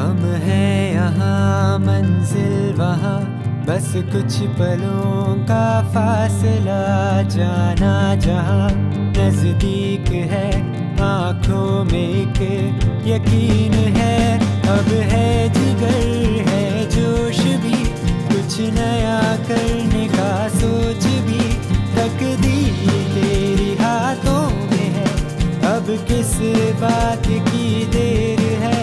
हम हैं यहाँ मंजिल वहाँ, बस कुछ पलों का फासला, जाना जहाँ नजदीक है, आँखों में एक यकीन है। अब है जिगर है जोश भी, कुछ नया करने का सोच भी, तकदीर तेरी हाथों में है, अब किस बात की देर है,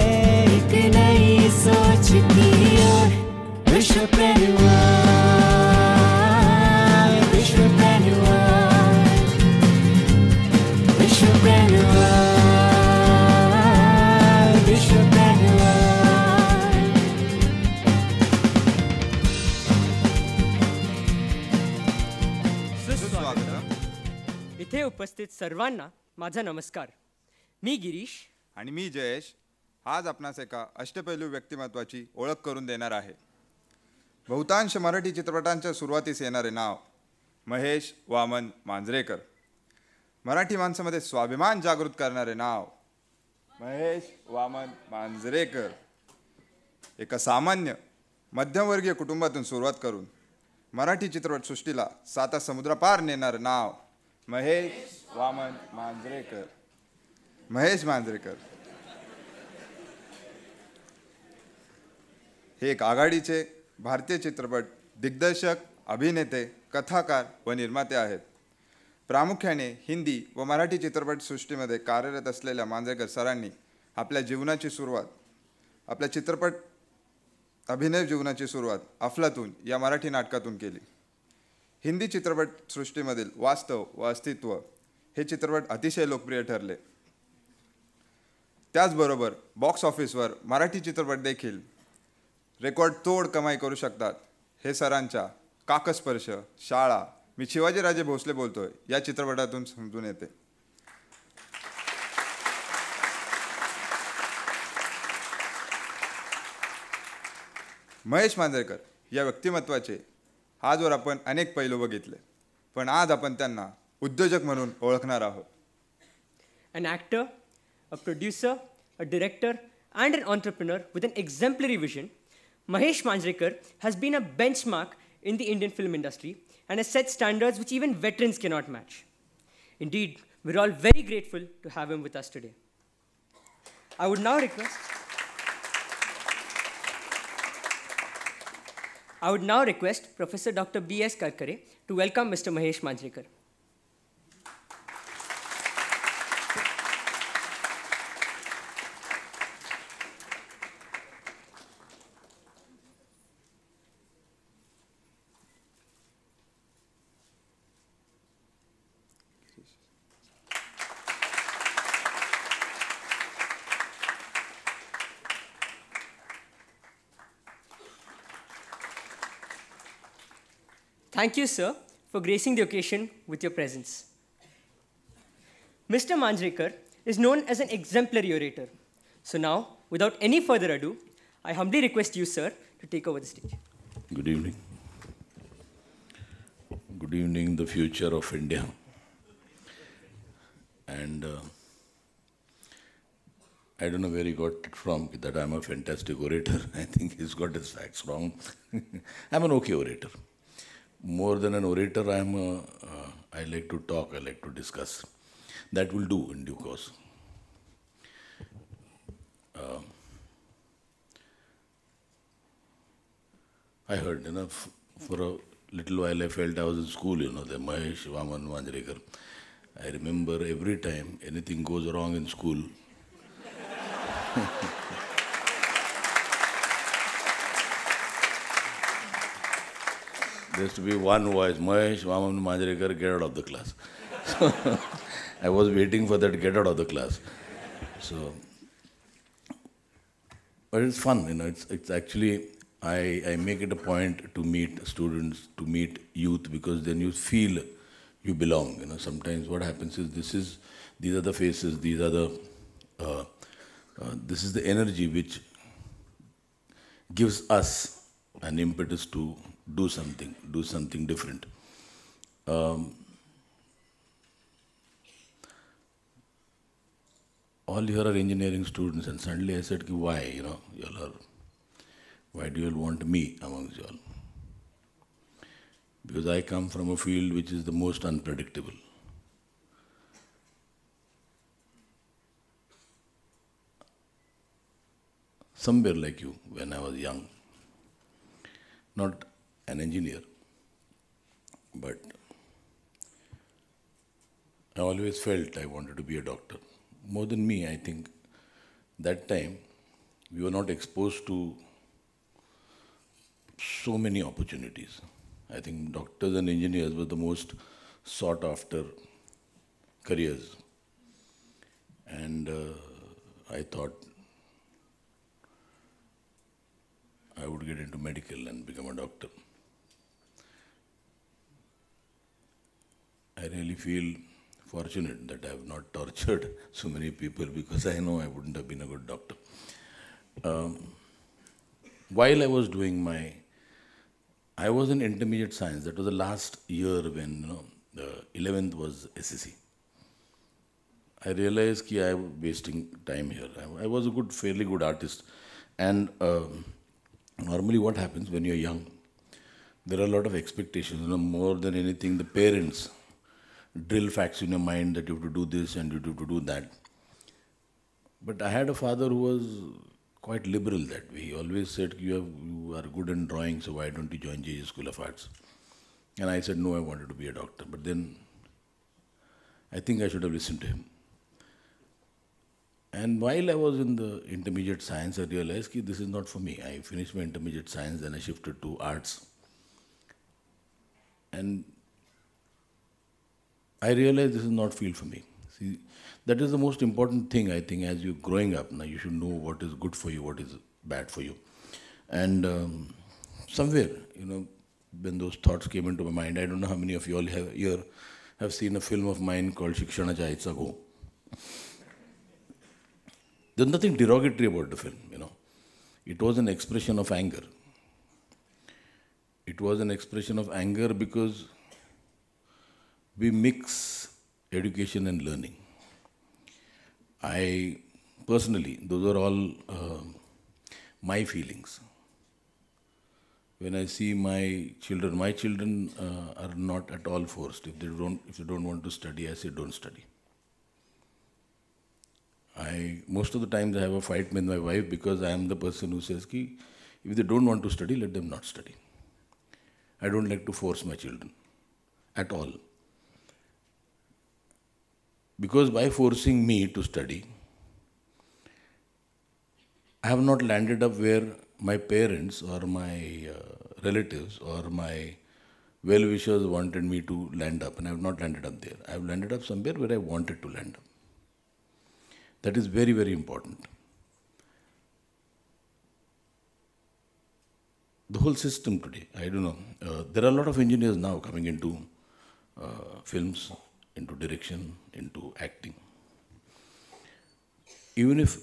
एक नई सोच की ओर। विश्वप्रेन्योर, विश्वप्रेन्योर, विश्वप्रेन्योर, विश्वप्रेन्योर। सुस्वागतम. इथे उपस्थित सर्वांना माझा नमस्कार. मी गिरीश आणि मी जयेश आज आपणास एका अष्टपैलू व्यक्तिमत्वाची ओळख करून देणार आहे. बहुतांश मराठी चित्रपटांच्या सुरुवातीस येणारे नाव महेश वामन मांजरेकर. मराठी माणसामध्ये स्वाभिमान जागृत करणारे नाव महेश वामन मांजरेकर. एका सामान्य मध्यमवर्गीय कुटुंबातून सुरुवात करून मराठी चित्रपटसृष्टीला 7 समुद्रापार नेणारे नाव महेश वामन मांजरेकर. महेश मांजरेकर हे एक आघाडीचे भारतीय चित्रपट दिग्दर्शक, अभिनेते, कथाकार व निर्माते आहेत. प्रामुख्याने हिंदी व मराठी चित्रपटसृष्टीमध्ये कार्यरत असलेल्या मांजरेकर सरांनी आपल्या चित्रपट अभिनय जीवनाची सुरुवात अफलातून या मराठी नाटकातून केली. हिंदी चित्रपटसृष्टीमधील वास्तव व अस्तित्व हे चित्रपट अतिशय लोकप्रिय ठरले. त्याचबरोबर बॉक्स ऑफिसवर मराठी चित्रपट देखील रेकॉर्ड तोड कमाई करू शकतात हे सरांच्या काकस्पर्श, शाळा, मी शिवाजीराजे भोसले बोलतोय या चित्रपटातून समजून येते. महेश मांजरेकर या व्यक्तिमत्वाचे आजवर आपण अनेक पैलू बघितले, पण आज आपण त्यांना उद्योजक म्हणून ओळखणार आहोत. an actor, a producer, a director and an entrepreneur with an exemplary vision, Mahesh Manjrekar has been a benchmark in the Indian film industry and has set standards which even veterans cannot match. Indeed, we're all very grateful to have him with us today. I would now request Professor Dr. B.S. Karkare to welcome Mr. Mahesh Manjrekar. Thank you, sir, for gracing the occasion with your presence. Mr. Manjrekar is known as an exemplary orator. So now, without any further ado, I humbly request you, sir, to take over the stage. Good evening. Good evening, the future of India. And I don't know where he got it from, that I'm a fantastic orator. I think he's got his facts wrong. I'm an okay orator. More than an orator, I like to talk, I like to discuss. That will do in due course. I heard, for a little while I felt I was in school, the Mahesh Vaman Manjrekar. I remember every time anything goes wrong in school, there used to be one voice, Mahesh Vaman Manjrekar, get out of the class. So I was waiting for that get out of the class. So, but it's fun, it's actually, I make it a point to meet students, to meet youth, because then you feel you belong. Sometimes what happens is these are the faces, these are the, this is the energy which gives us an impetus to do something different. all here are engineering students, and suddenly I said, why, why do you all want me amongst you all? Because I come from a field which is the most unpredictable. Somewhere like you, when I was young, not an engineer, but I always felt I wanted to be a doctor. More than me, I think that time we were not exposed to so many opportunities. I think doctors and engineers were the most sought after careers. And I thought I would get into medical and become a doctor. I really feel fortunate that I have not tortured so many people, because I know I wouldn't have been a good doctor. While I was doing I was in intermediate science. That was the last year when, the 11th was SSC. I realized that I was wasting time here. I was a fairly good artist. And normally what happens when you're young, there are a lot of expectations. More than anything, the parents drill facts in your mind that you have to do this and you have to do that. But I had a father who was quite liberal that way. He always said, you are good in drawing, so why don't you join JJ School of Arts? And I said, no, I wanted to be a doctor. But then I think I should have listened to him. And while I was in the intermediate science, I realized that this is not for me. I finished my intermediate science, then I shifted to arts. And I realized this is not field for me. See, that is the most important thing, I think, as you're growing up. Now you should know what is good for you, what is bad for you. And somewhere, when those thoughts came into my mind, I don't know how many of you all here have seen a film of mine called Shikshana Chayitsa Go. There's nothing derogatory about the film, It was an expression of anger. It was an expression of anger because we mix education and learning. I personally, those are all my feelings. When I see my children are not at all forced. If they don't want to study, I say don't study. Most of the times I have a fight with my wife because I am the person who says, if they don't want to study, let them not study. I don't like to force my children at all. Because by forcing me to study, I have not landed up where my parents or my relatives or my well-wishers wanted me to land up, and I have not landed up there. I have landed up somewhere where I wanted to land up. That is very, very important. The whole system today, I don't know, there are a lot of engineers now coming into films, into direction, into acting. Even if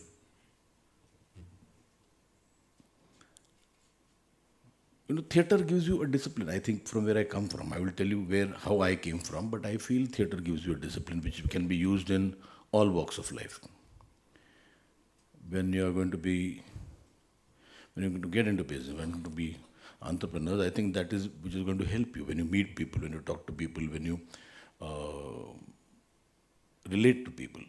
theatre gives you a discipline. I think from where I come from, I will tell you how I came from, but I feel theatre gives you a discipline which can be used in all walks of life. When you are going to get into business, when you're going to be entrepreneurs, I think that is which is going to help you when you meet people, when you talk to people, when you relate to people.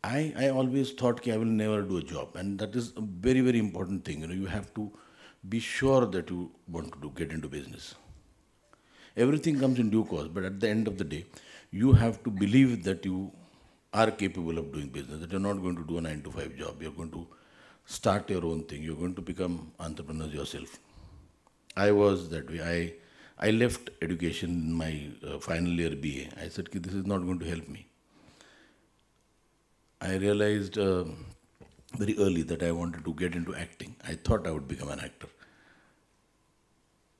I always thought that I will never do a job, and that is a very, very important thing. You have to be sure that you want to get into business. Everything comes in due course, but at the end of the day, you have to believe that you are capable of doing business, that you're not going to do a 9-to-5 job. You're going to start your own thing. You're going to become entrepreneurs yourself. I was that way. I left education in my final year BA. I said, this is not going to help me. I realized very early that I wanted to get into acting. I thought I would become an actor.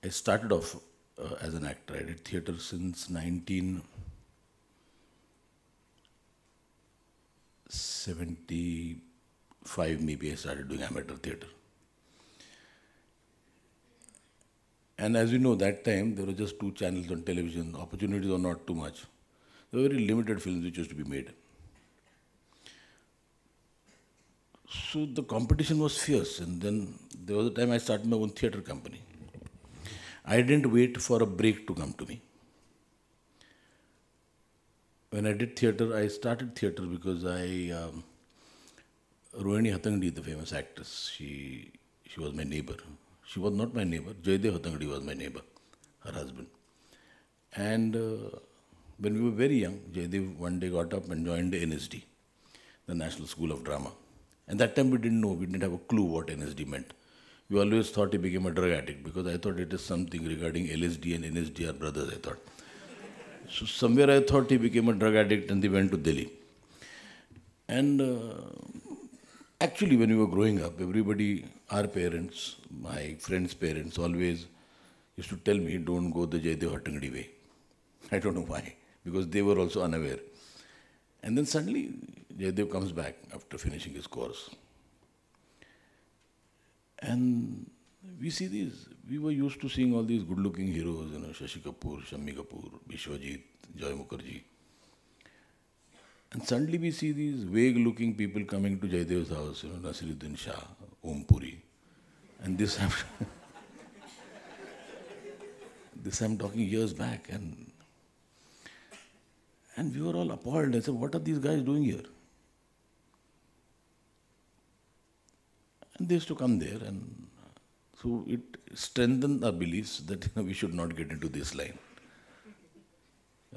I started off as an actor. I did theatre since 1975, maybe I started doing amateur theatre. And as you know, that time there were just 2 channels on television. Opportunities were not too much. There were very limited films which used to be made. So the competition was fierce, and then there was a time I started my own theatre company. I didn't wait for a break to come to me. When I did theatre, I started theatre because Rohini Hatangdi, the famous actress, she was my neighbor. She was not my neighbor. Jaydev Hatangdi was my neighbor, her husband. And when we were very young, Jaydev one day got up and joined NSD, the National School of Drama. And that time we didn't know, we didn't have a clue what NSD meant. We always thought he became a drug addict because I thought it is something regarding LSD and NSD are brothers, I thought. So somewhere I thought he became a drug addict and they went to Delhi. And actually when we were growing up, everybody, our parents, my friends' parents always used to tell me, don't go the Jaydev Hatangdi way. I don't know why, because they were also unaware. And then suddenly Jaydev comes back after finishing his course. And we see these, we were used to seeing all these good-looking heroes, Shashi Kapoor, Shammi Kapoor, Vishwajit, Joy Mukherjee. And suddenly we see these vague-looking people coming to Jaydev's house, Nasiruddin Shah, Om Puri. And this I'm talking years back. And we were all appalled. I said, what are these guys doing here? And they used to come there, and so it strengthened our beliefs that we should not get into this line.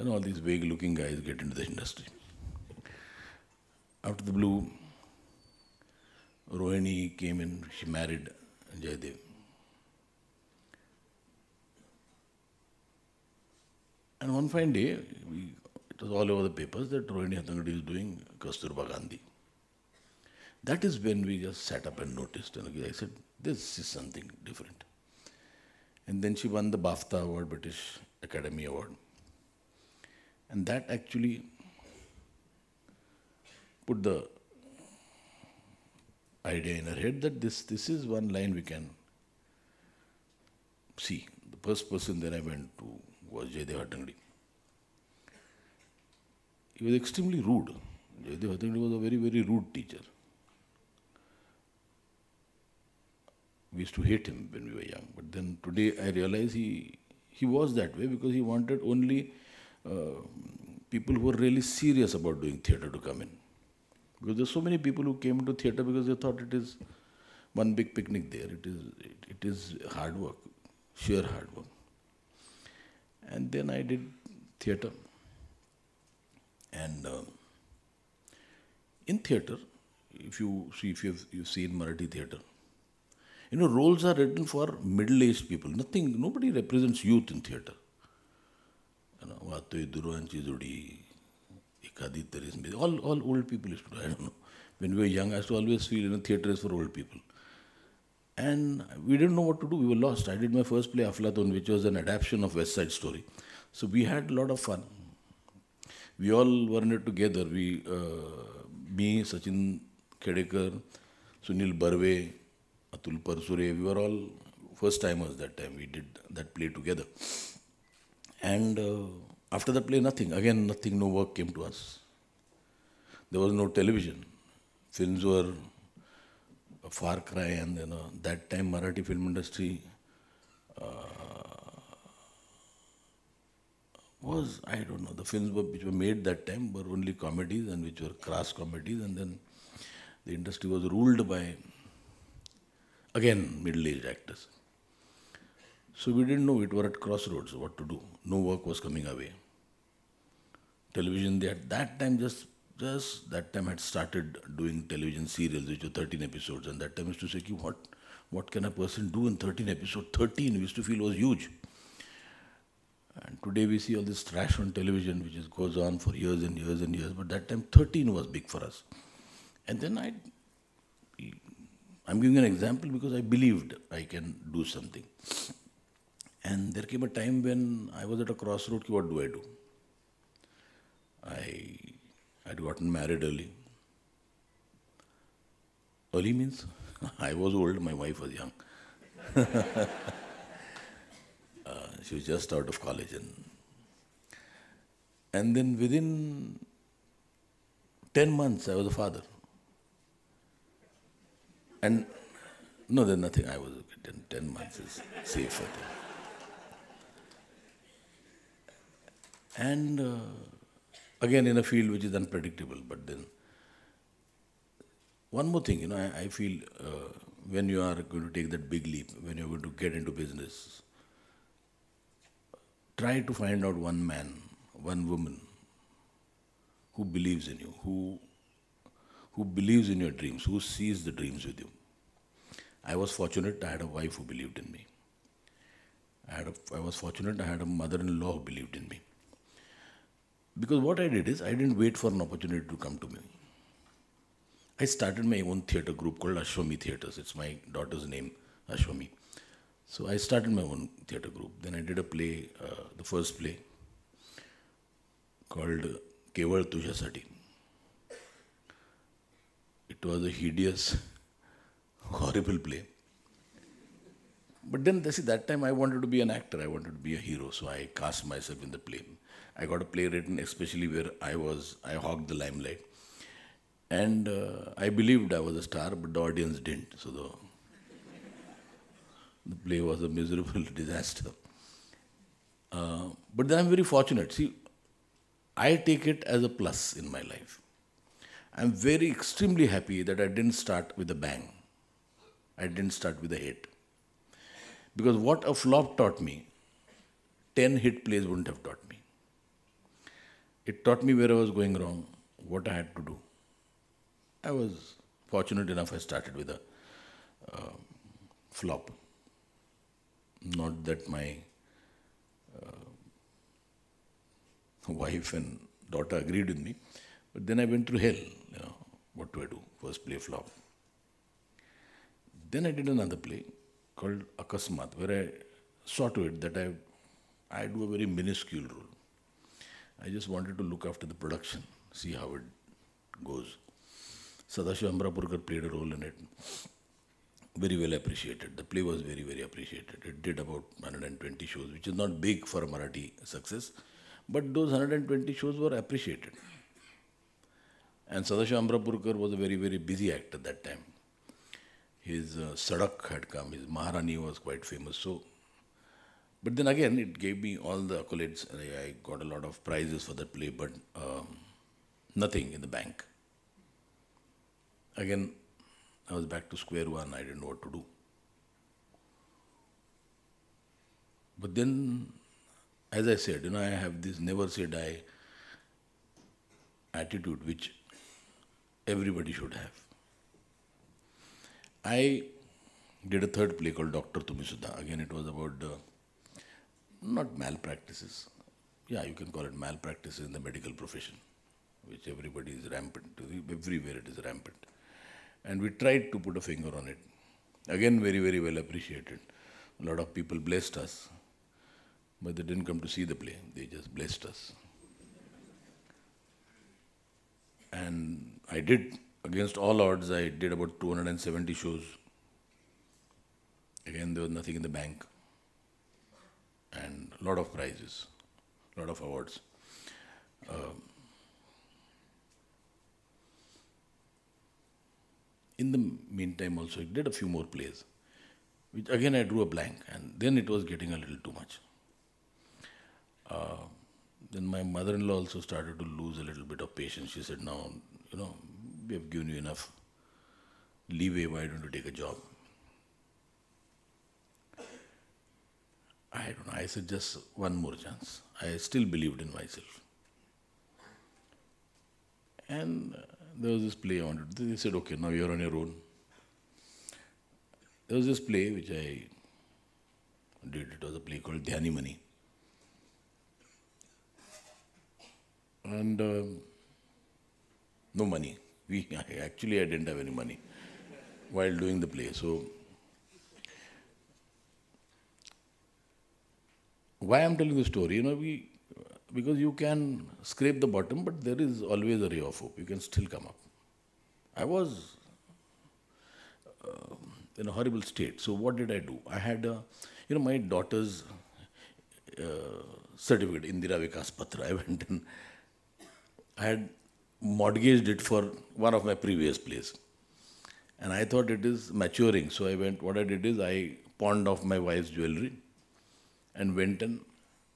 All these vague-looking guys get into the industry. Out of the blue, Rohini came in, she married Jaydev. And one fine day, it was all over the papers that Rohini Hatangdi is doing Kasturba Gandhi. That is when we just sat up and noticed. And I said, this is something different. And then she won the BAFTA award, British Academy Award. And that actually put the idea in her head that this is one line we can see. The first person that I went to was Jaydev Hatangdi. He was extremely rude. Jaydev Hatangdi was a very, very rude teacher. We used to hate him when we were young. But then today I realize he was that way because he wanted only people who were really serious about doing theatre to come in. Because there's so many people who came into theatre because they thought it is one big picnic there. It is hard work, sheer hard work. And then I did theatre. And in theatre, if you've seen Marathi theatre, roles are written for middle-aged people. Nobody represents youth in theatre. All old people used to do. I don't know. When we were young, I used to always feel theatre is for old people. And we didn't know what to do. We were lost. I did my first play, Aflatun, which was an adaptation of West Side Story. So we had a lot of fun. We all were in it together. Me, Sachin Khedekar, Sunil Barve, Atul Parsure, we were all first-timers that time. We did that play together. And after that play, nothing. Again, nothing, no work came to us. There was no television. Films were a far cry, and that time Marathi film industry was, I don't know, the films which were made that time were only comedies and which were crass comedies, and then the industry was ruled by, again, middle-aged actors. So we didn't know, we were at crossroads, what to do. No work was coming away. Television, they at that time just that time had started doing television serials, which were 13 episodes, and that time used to say, what can a person do in 13 episodes? 13 we used to feel was huge. And today we see all this trash on television, which goes on for years and years and years, but that time 13 was big for us. And then I'm giving an example because I believed I can do something. And there came a time when I was at a crossroad, what do I do? I had gotten married early. Early means I was old, my wife was young. She was just out of college. And then within 10 months, I was a father. And no, there's nothing. I was 10 months is safe, I think. And again, in a field which is unpredictable. But then, one more thing, I feel when you are going to take that big leap, when you're going to get into business, try to find out one man, one woman who believes in you, who believes in your dreams, who sees the dreams with you. I was fortunate, I had a wife who believed in me. I was fortunate, I had a mother-in-law who believed in me. Because what I did is, I didn't wait for an opportunity to come to me. I started my own theatre group called Ashwami Theatres. It's my daughter's name, Ashwami. So I started my own theatre group. Then I did a play, the first play, called Keval Tujhasati. It was a hideous, horrible play. But then, see, that time I wanted to be an actor, I wanted to be a hero, so I cast myself in the play. I got a play written especially where I hogged the limelight. And I believed I was a star, but the audience didn't. So the play was a miserable disaster. But then I'm very fortunate. See, I take it as a plus in my life. I'm very extremely happy that I didn't start with a bang. I didn't start with a hit. Because what a flop taught me, 10 hit plays wouldn't have taught me. It taught me where I was going wrong, what I had to do. I was fortunate enough I started with a flop. Not that my wife and daughter agreed with me, but then I went through hell. What do I do? First play flop. Then I did another play called Akasmat, where I saw to it that I do a very minuscule role. I just wanted to look after the production, see how it goes. Sadashiv Ambrapurkar played a role in it. Very well appreciated. The play was very, very appreciated. It did about 120 shows, which is not big for a Marathi success, but those 120 shows were appreciated. And Sadashiv Ambrapurkar was a very, very busy actor that time. His Sadak had come, his Maharani was quite famous. So, but then again, it gave me all the accolades. I got a lot of prizes for that play, but nothing in the bank. Again, I was back to square one. I didn't know what to do. But then, as I said, I have this never say die attitude which everybody should have. I did a third play called Dr. Tumisudha. Again, it was about not malpractices. Yeah, you can call it malpractices in the medical profession, which everybody is rampant. Everywhere it is rampant. And we tried to put a finger on it. Again, very, very well appreciated. A lot of people blessed us, but they didn't come to see the play. They just blessed us. And I did, against all odds, I did about 270 shows. Again, there was nothing in the bank. And a lot of prizes, a lot of awards. In the meantime also, I did a few more plays, which again I drew a blank, and then it was getting a little too much. Then my mother-in-law also started to lose a little bit of patience. She said, "Now, we have given you enough leeway, why don't you take a job?" I don't know, I said just one more chance. I still believed in myself. And there was this play I wanted to do. They said, "Okay, now you're on your own." There was this play which I did. It was a play called Dhyani Mani. And no money. Actually, I didn't have any money while doing the play. So, why I'm telling the story, because you can scrape the bottom, but there is always a ray of hope. You can still come up. I was in a horrible state. So what did I do? I had, my daughter's certificate, Indira Vikas Patra. I went and I had mortgaged it for one of my previous plays. And I thought it is maturing. So I went, what I did is I pawned off my wife's jewelry and went and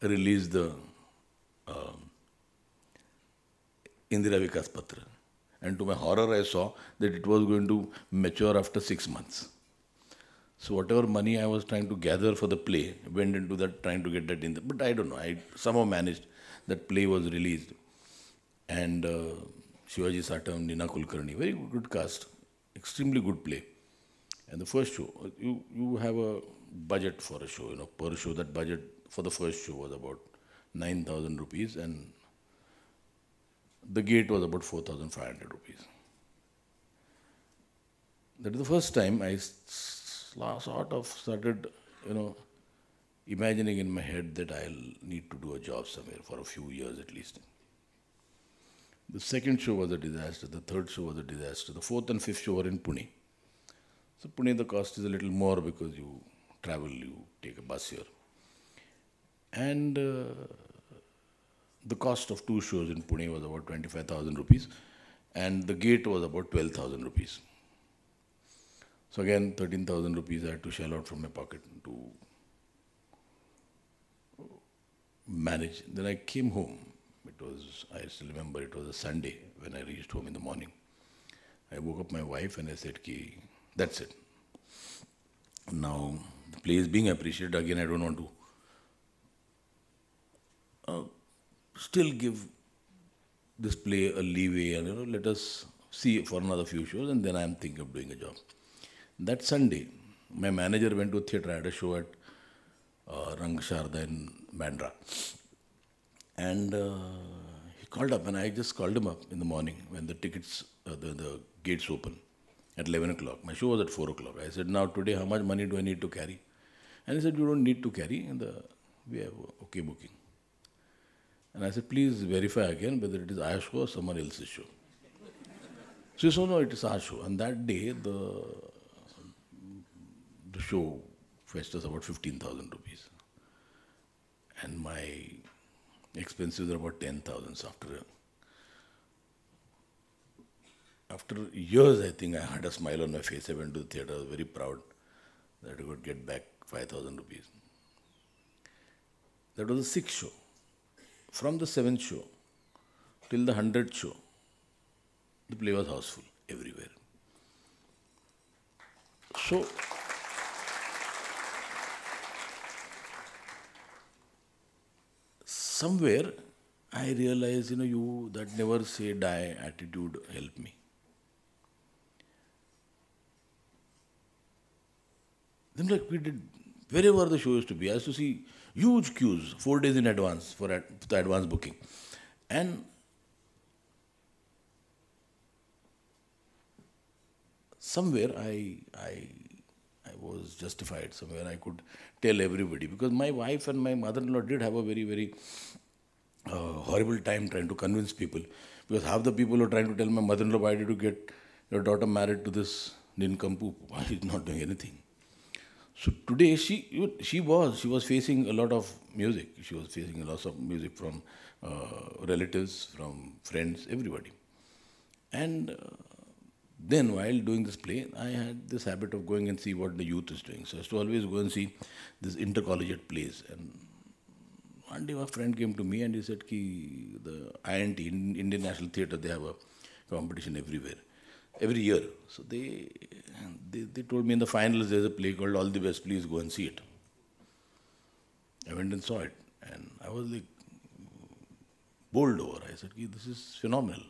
released the Indira Vikas Patra. And to my horror, I saw that it was going to mature after 6 months. So whatever money I was trying to gather for the play went into that, trying to get that in. But I don't know, I somehow managed. That play was released. And Shivaji Satam, Nina Kulkarni, very good cast, extremely good play. And the first show, you have a budget for a show, per show. That budget for the first show was about 9,000 rupees, and the gate was about 4,500 rupees. That is the first time I sort of started, imagining in my head that I'll need to do a job somewhere for a few years at least. The second show was a disaster. The third show was a disaster. The fourth and fifth show were in Pune. So Pune, the cost is a little more because you travel, you take a bus here. And the cost of 2 shows in Pune was about 25,000 rupees. And the gate was about 12,000 rupees. So again, 13,000 rupees I had to shell out from my pocket to manage. Then I came home. I still remember, it was a Sunday when I reached home in the morning. I woke up my wife and I said, that's it. Now, the play is being appreciated. Again, I don't want to still give this play a leeway and let us see for another few shows, and then I am thinking of doing a job. That Sunday, my manager went to a theatre. I had a show at Rang Sharda in Bandra. And he called up, and I just called him up in the morning when the tickets, the gates open at 11 o'clock. My show was at 4 o'clock. I said, now today how much money do I need to carry? And he said, you don't need to carry, and we have okay booking. And I said, please verify again whether it is our show or someone else's show. So he said, no, it is our show. And that day, the show fetched us about 15,000 rupees. And my expenses are about 10,000. So after years, I think I had a smile on my face. I went to the theatre. I was very proud that I could get back 5,000 rupees. That was the 6th show. From the 7th show till the 100th show, the play was houseful everywhere. So, somewhere I realized, that never say die attitude helped me. Then we did, wherever the show used to be, I used to see huge queues 4 days in advance for the advance booking. And somewhere I was justified. Somewhere I could tell everybody, because my wife and my mother-in-law did have a very, very horrible time trying to convince people, because half the people were trying to tell my mother-in-law, why did you get your daughter married to this nincompoop? Why is not doing anything? So today she was facing a lot of music. She was facing a lot of music from relatives, from friends, everybody. And then while doing this play, I had this habit of going and see what the youth is doing. So I used to always go and see this intercollegiate plays. And one day a friend came to me and he said, the INT, Indian National Theatre, they have a competition every year. So they told me in the finals there's a play called All the Best, please go and see it. I went and saw it, and I was like bowled over. I said, this is phenomenal.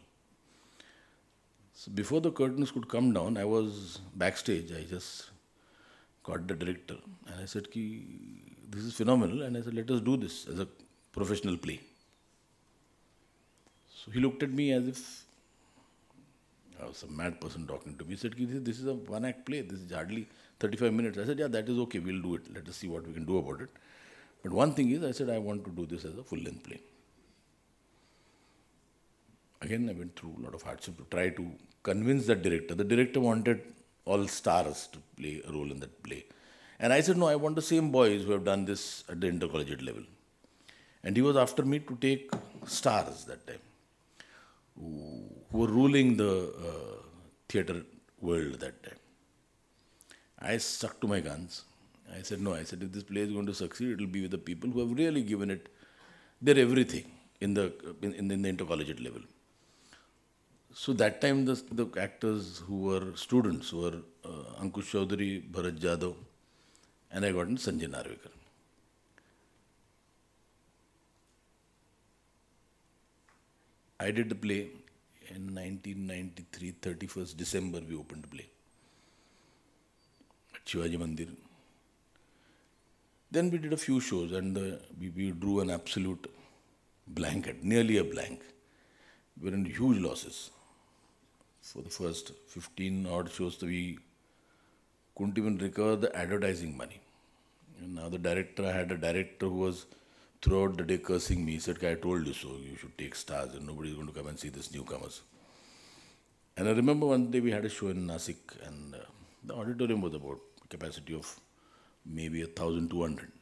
So before the curtains could come down, I was backstage. I just caught the director and I said, this is phenomenal, and I said, let us do this as a professional play. So he looked at me as if I was some mad person talking to me. He said, this is a one-act play. This is hardly 35 minutes. I said, yeah, that is okay. We'll do it. Let us see what we can do about it. But one thing is, I said, I want to do this as a full-length play. Again, I went through a lot of hardship to try to convince that director. The director wanted all stars to play a role in that play. And I said, no, I want the same boys who have done this at the intercollegiate level. And he was after me to take stars that time, who were ruling the theatre world that time. I stuck to my guns. I said, no, I said, if this play is going to succeed, it will be with the people who have really given it their everything in the intercollegiate level. So that time, the actors who were students were Ankush Chaudhary, Bharat Jadhav, and I got in Sanjay Narvekar. I did the play in 1993, 31st December, we opened the play at Shivaji Mandir. Then we did a few shows and we drew an absolute blank, nearly a blank. We were in huge losses. For the first 15 odd shows, we couldn't even recover the advertising money. And now I had a director who was throughout the day cursing me. He said, I told you so, you should take stars and nobody's going to come and see these newcomers. And I remember one day we had a show in Nasik and the auditorium was about a capacity of maybe 1,200.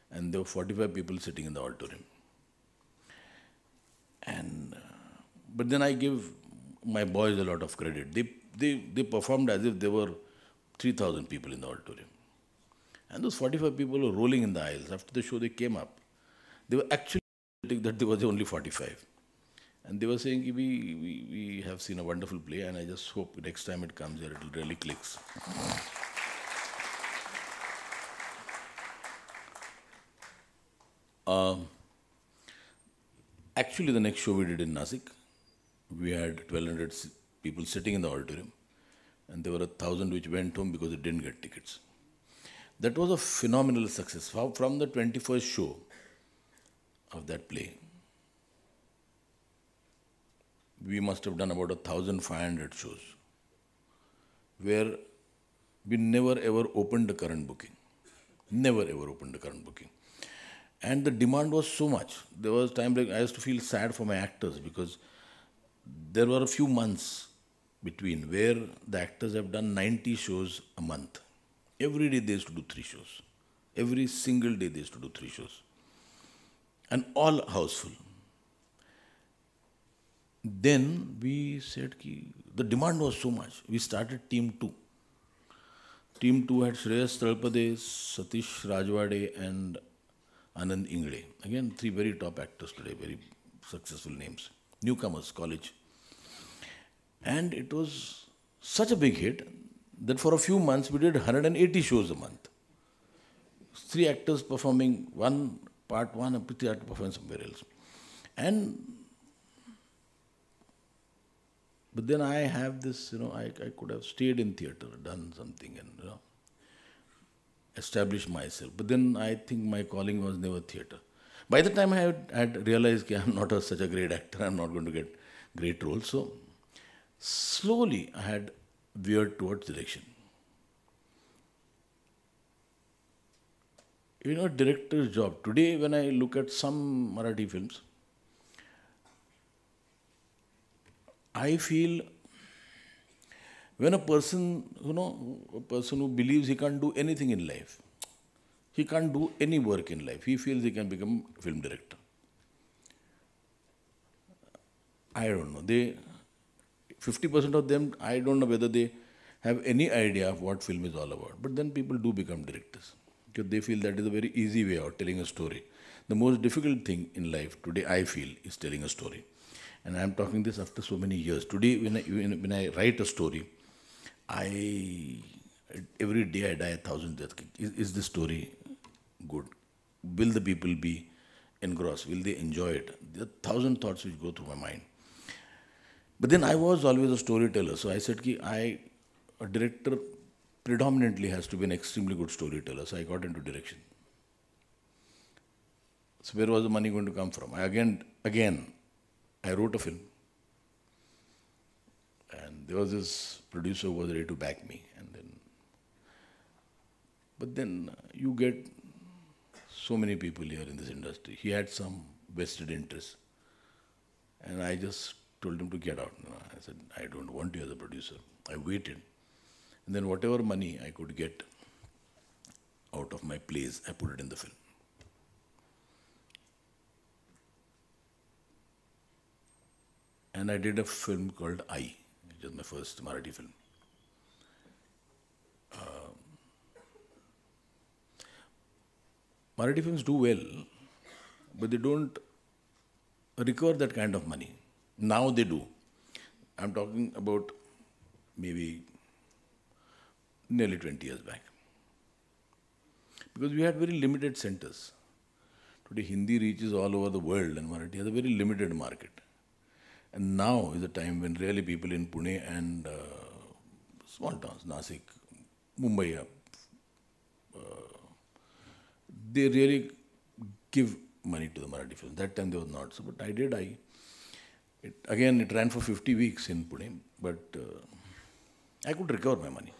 And there were 45 people sitting in the auditorium. And but then I give my boys a lot of credit. They performed as if there were 3,000 people in the auditorium. And those 45 people were rolling in the aisles. After the show, they came up. They were actually saying that there was only 45. And they were saying, we have seen a wonderful play, and I just hope next time it comes here, it will really clicks. Actually, the next show we did in Nasik, we had 1,200 people sitting in the auditorium, and there were 1,000 which went home because they didn't get tickets. That was a phenomenal success. From the 21st show of that play, we must have done about 1,500 shows, where we never ever opened the current booking. Never ever opened the current booking. And the demand was so much. There was time like I used to feel sad for my actors because there were a few months between where the actors have done 90 shows a month. Every day they used to do 3 shows. Every single day they used to do 3 shows. And all houseful. Then we said the demand was so much. We started Team 2. Team 2 had Shreyas Talpade, Satish Rajwade and Anand Ingre. Again, 3 very top actors today, very successful names. Newcomers, college. And it was such a big hit that for a few months we did 180 shows a month. 3 actors performing one part, one and 3 actors performing somewhere else. But then I have this, I could have stayed in theatre, done something and, established myself. But then I think my calling was never theatre. By the time I had realized I'm not such a great actor, I'm not going to get great roles. So slowly I had veered towards direction. Director's job. Today when I look at some Marathi films, I feel when a person, who believes he can't do anything in life, he can't do any work in life, he feels he can become a film director. I don't know. 50% of them, I don't know whether they have any idea of what film is all about. But then people do become directors because they feel that is a very easy way of telling a story. The most difficult thing in life today, I feel, is telling a story. And I am talking this after so many years. Today, when I write a story, every day I die 1,000 deaths. Is this story good? Will the people be engrossed? Will they enjoy it? There are 1,000 thoughts which go through my mind. But then I was always a storyteller. So I said, a director predominantly has to be an extremely good storyteller. So I got into direction. So where was the money going to come from? Again, I wrote a film. And there was this producer who was ready to back me. But then you get so many people here in this industry. He had some vested interest. And I just told him to get out. I said, I don't want you as a producer. I waited. And then whatever money I could get out of my plays, I put it in the film. and I did a film called I, which was my first Marathi film. Marathi films do well, but they don't recover that kind of money. Now they do. I'm talking about maybe nearly 20 years back. Because we had very limited centers. Today Hindi reaches all over the world and Marathi has a very limited market. And now is a time when really people in Pune and small towns, Nasik, Mumbai, they really give money to the Marathi film. That time there was not. So, but I did. It ran for 50 weeks in Pune, but I could recover my money.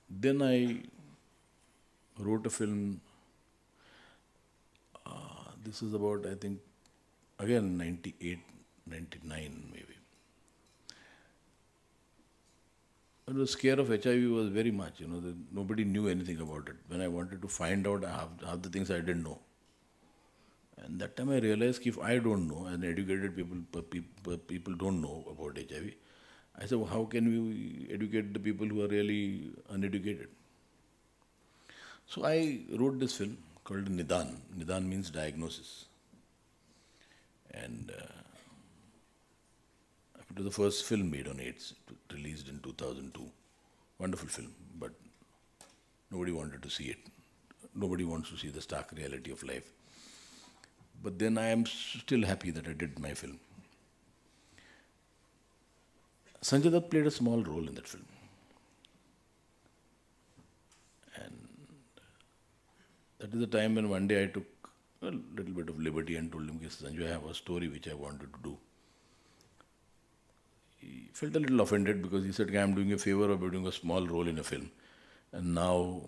Then I wrote a film. This is about, I think, again 98, 99 maybe. The scare of HIV was very much, nobody knew anything about it. When I wanted to find out half the things I didn't know. And that time I realized if I don't know, and educated people don't know about HIV, I said, well, how can we educate the people who are really uneducated? So I wrote this film called Nidan. Nidan means diagnosis. And it was the first film made on AIDS. It was released in 2002. Wonderful film, but nobody wanted to see it. Nobody wants to see the stark reality of life. But then I am still happy that I did my film. Sanjay Dutt played a small role in that film. And that is the time when one day I took a little bit of liberty and told him, Sanjay, I have a story which I wanted to do. He felt a little offended because he said, I'm doing a favor of doing a small role in a film. And now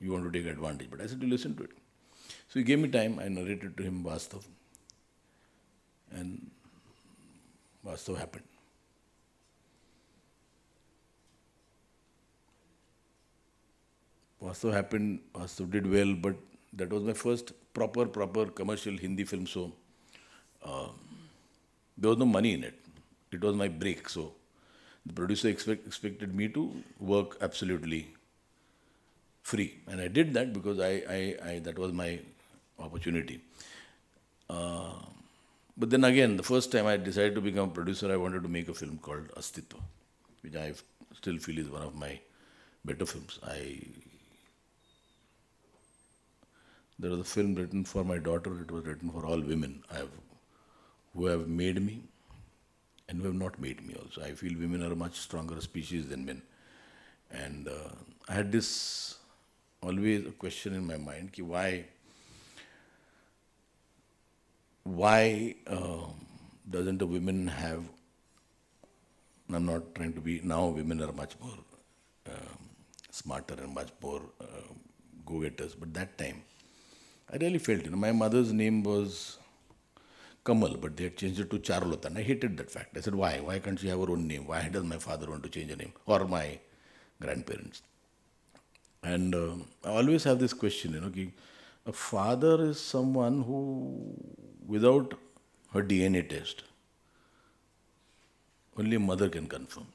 you want to take advantage. But I said, you listen to it. So he gave me time. I narrated to him Vastav. And Vastav happened. Vastav did well, but that was my first proper commercial Hindi film. So there was no money in it. It was my break. So the producer expected me to work absolutely free. And I did that because that was my opportunity. But then again, the first time I decided to become a producer, I wanted to make a film called Astitva, which I still feel is one of my better films. There was a film written for my daughter. It was written for all women who have made me and who have not made me also. I feel women are a much stronger species than men. And I had this always a question in my mind, why doesn't a woman have, and I'm not trying to be, now women are much more smarter and much more go-getters, but that time, I really felt, my mother's name was Kamal, but they had changed it to Charlotte, and I hated that fact. I said, why? Why can't she have her own name? Why does my father want to change a name? Or my grandparents? And I always have this question, a father is someone who, without her DNA test, only a mother can confirm.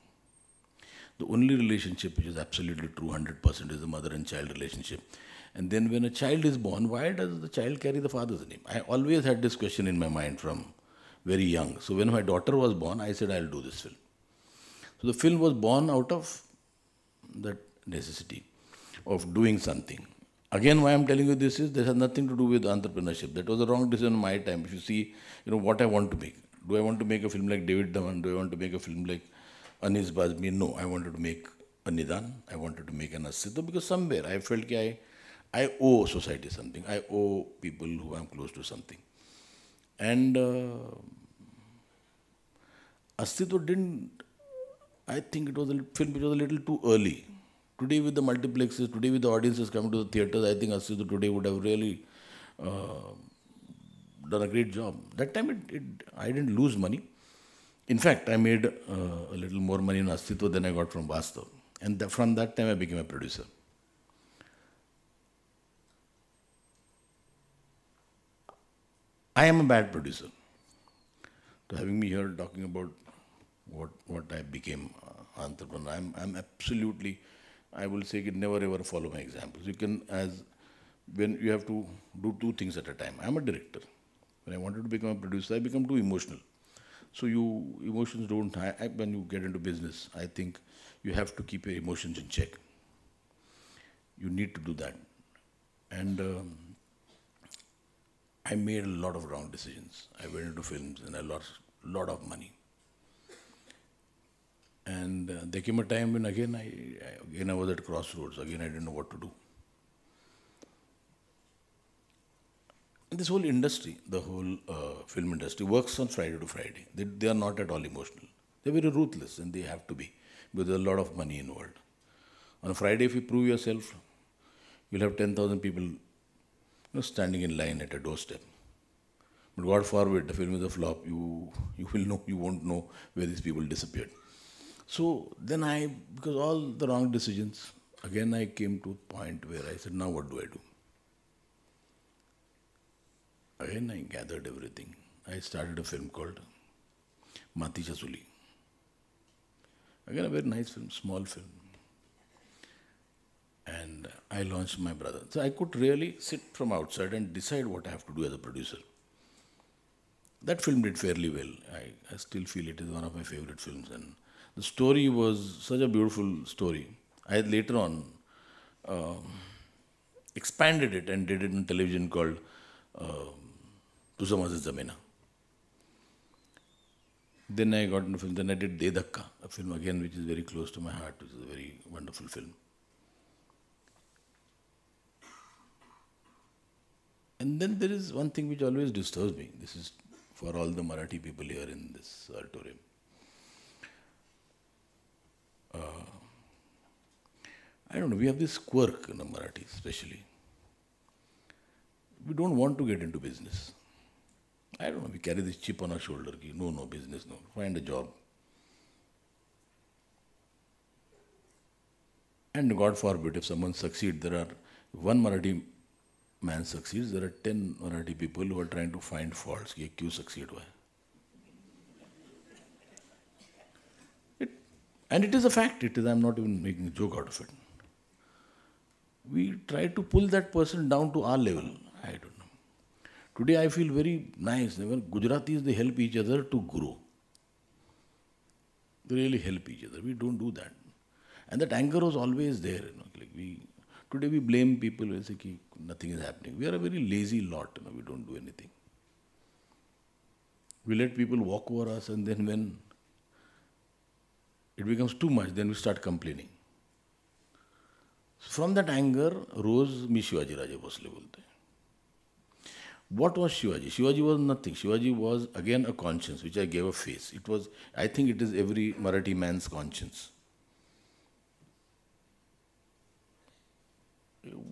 The only relationship which is absolutely true, 100%, is the mother and child relationship. And then when a child is born, why does the child carry the father's name? I always had this question in my mind from very young. So when my daughter was born, I said, I'll do this film. So the film was born out of that necessity of doing something. Again, why I'm telling you this is, this has nothing to do with entrepreneurship. That was a wrong decision in my time. If you see, what I want to make. Do I want to make a film like David Dhawan? Do I want to make a film like Anis Bazmi? No, I wanted to make a Nidan. I wanted to make an Astitva because somewhere I felt that I owe society something. I owe people who I'm close to something. And Astitva didn't, I think it was a film which was a little too early. Today with the multiplexes, today with the audiences coming to the theatres, I think Astitva today would have really done a great job. That time I didn't lose money. In fact, I made a little more money in Astitva than I got from Vastav. And from that time I became a producer. I am a bad producer. to having me here talking about what I became entrepreneur. I'm absolutely, I will say, never ever follow my examples. You can, as when you have to do two things at a time. I'm a director. When I wanted to become a producer, I become too emotional. So emotions don't, when you get into business, I think you have to keep your emotions in check. You need to do that. And I made a lot of wrong decisions. I went into films and I lost a lot of money. And there came a time when again I was at crossroads. Again, I didn't know what to do. And this whole industry, the whole film industry, works on Friday to Friday. They are not at all emotional. They're very ruthless, and they have to be, because there's a lot of money involved. On a Friday, if you prove yourself, you'll have 10,000 people standing in line at a doorstep. But God forbid, the film is a flop, you won't know where these people disappeared. So then because all the wrong decisions, again I came to a point where I said, now what do I do? Again, I gathered everything. I started a film called Mati Chasuli. Again, a very nice film, small film. And I launched my brother. So I could really sit from outside and decide what I have to do as a producer. That film did fairly well. I still feel it is one of my favorite films. And the story was such a beautiful story. I had later on expanded it and did it on television called Tusa Mazhe Zamina. Then I got into film. Then I did De Dhakka, a film again which is very close to my heart, which is a very wonderful film. And then there is one thing which always disturbs me. This is for all the Marathi people here in this auditorium. I don't know, we have this quirk in the Marathi especially. We don't want to get into business. I don't know, we carry this chip on our shoulder. No, business, no. Find a job. And God forbid, if someone succeeds, if one Marathi man succeeds, there are 10 Marathi people who are trying to find faults. Why succeed? And it is a fact. I'm not even making a joke out of it. We try to pull that person down to our level. I don't know. Today I feel very nice. Gujaratis, they help each other to grow. They really help each other. We don't do that. And that anger was always there. Today we blame people. We say nothing is happening. We are a very lazy lot. We don't do anything. We let people walk over us, and then when it becomes too much, then we start complaining. From that anger rose me Shivaji Raje Bhosle bolte. What was Shivaji? Shivaji was nothing. Shivaji was again a conscience which I gave a face. I think it is every Marathi man's conscience.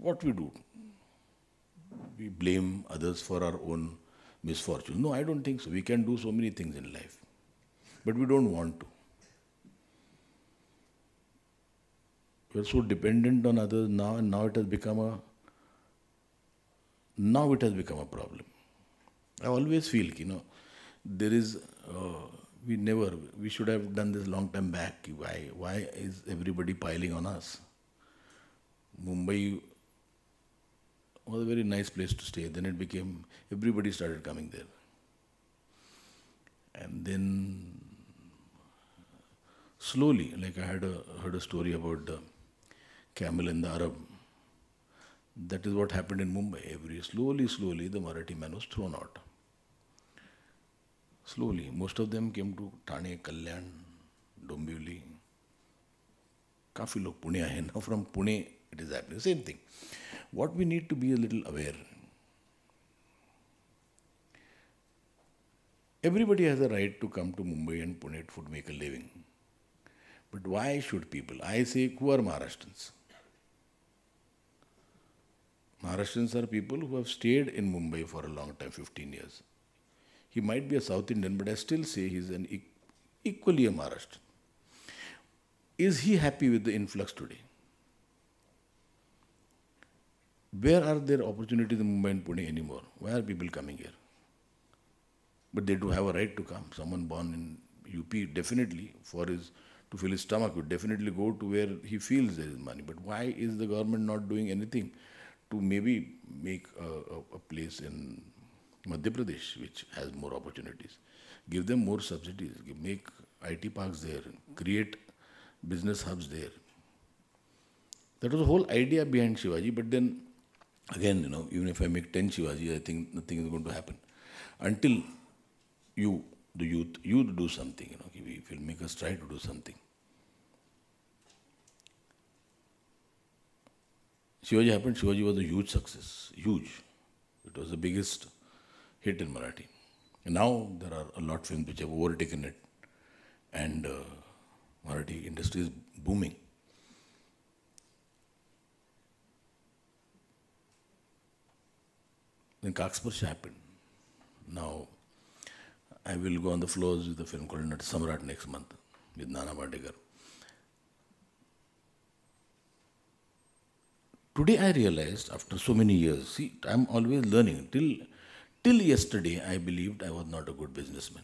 What we do? We blame others for our own misfortune. No, I don't think so. We can do so many things in life. But we don't want to. We are so dependent on others now, and now it has become a problem. I always feel, there is, we should have done this long time back. Why is everybody piling on us? Mumbai was a very nice place to stay. Then it became, everybody started coming there. And then slowly, like I heard a story about the camel and the Arab. That is what happened in Mumbai. Slowly, the Marathi man was thrown out. Slowly, most of them came to Thane, Kalyan, Dombivli. Kafi log Pune aaye. Now from Pune, it is happening. Same thing. What we need to be a little aware. Everybody has a right to come to Mumbai and Pune to make a living. But why should people? I say, who are Maharashtrians? Maharashtrians are people who have stayed in Mumbai for a long time, 15 years. He might be a South Indian, but I still say he's equally a Maharashtrian. Is he happy with the influx today? Where are there opportunities in Mumbai and Pune anymore? Why are people coming here? But they do have a right to come. Someone born in UP definitely, to fill his stomach, would definitely go to where he feels there is money. But why is the government not doing anything to maybe make a place in Madhya Pradesh which has more opportunities? Give them more subsidies, make IT parks there, create business hubs there. That was the whole idea behind Shivaji. But then, again, even if I make 10 Shivaji, I think nothing is going to happen. Until you, the youth, do something, we filmmakers try to do something. Shivaji happened, Shivaji was a huge success, huge. It was the biggest hit in Marathi. And now there are a lot of films which have overtaken it, and Marathi industry is booming. Then Kaksparsh happened. Now I will go on the floors with a film called Samrat next month with Nana Patekar. Today I realized, after so many years, see, I'm always learning. Till yesterday, I believed I was not a good businessman.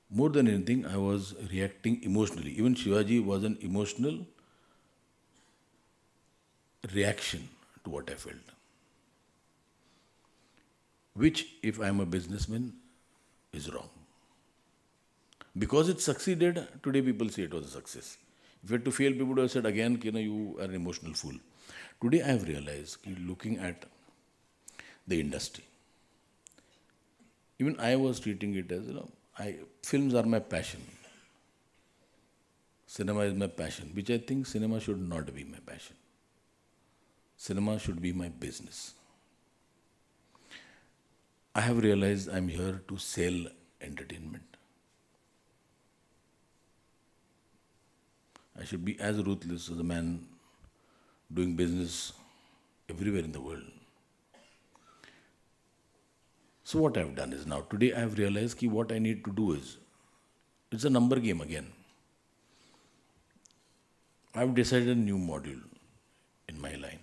More than anything, I was reacting emotionally. Even Shivaji was an emotional reaction to what I felt. Which, if I'm a businessman, is wrong. Because it succeeded, today people say it was a success. If it had to fail, people would have said again, you are an emotional fool. Today I have realized, looking at the industry, even I was treating it as, films are my passion. Cinema is my passion, which I think cinema should not be my passion. Cinema should be my business. I have realized I'm here to sell entertainment. I should be as ruthless as a man doing business everywhere in the world. So what I've done is now, today I've realized that what I need to do is, it's a number game again. I've decided a new module in my line.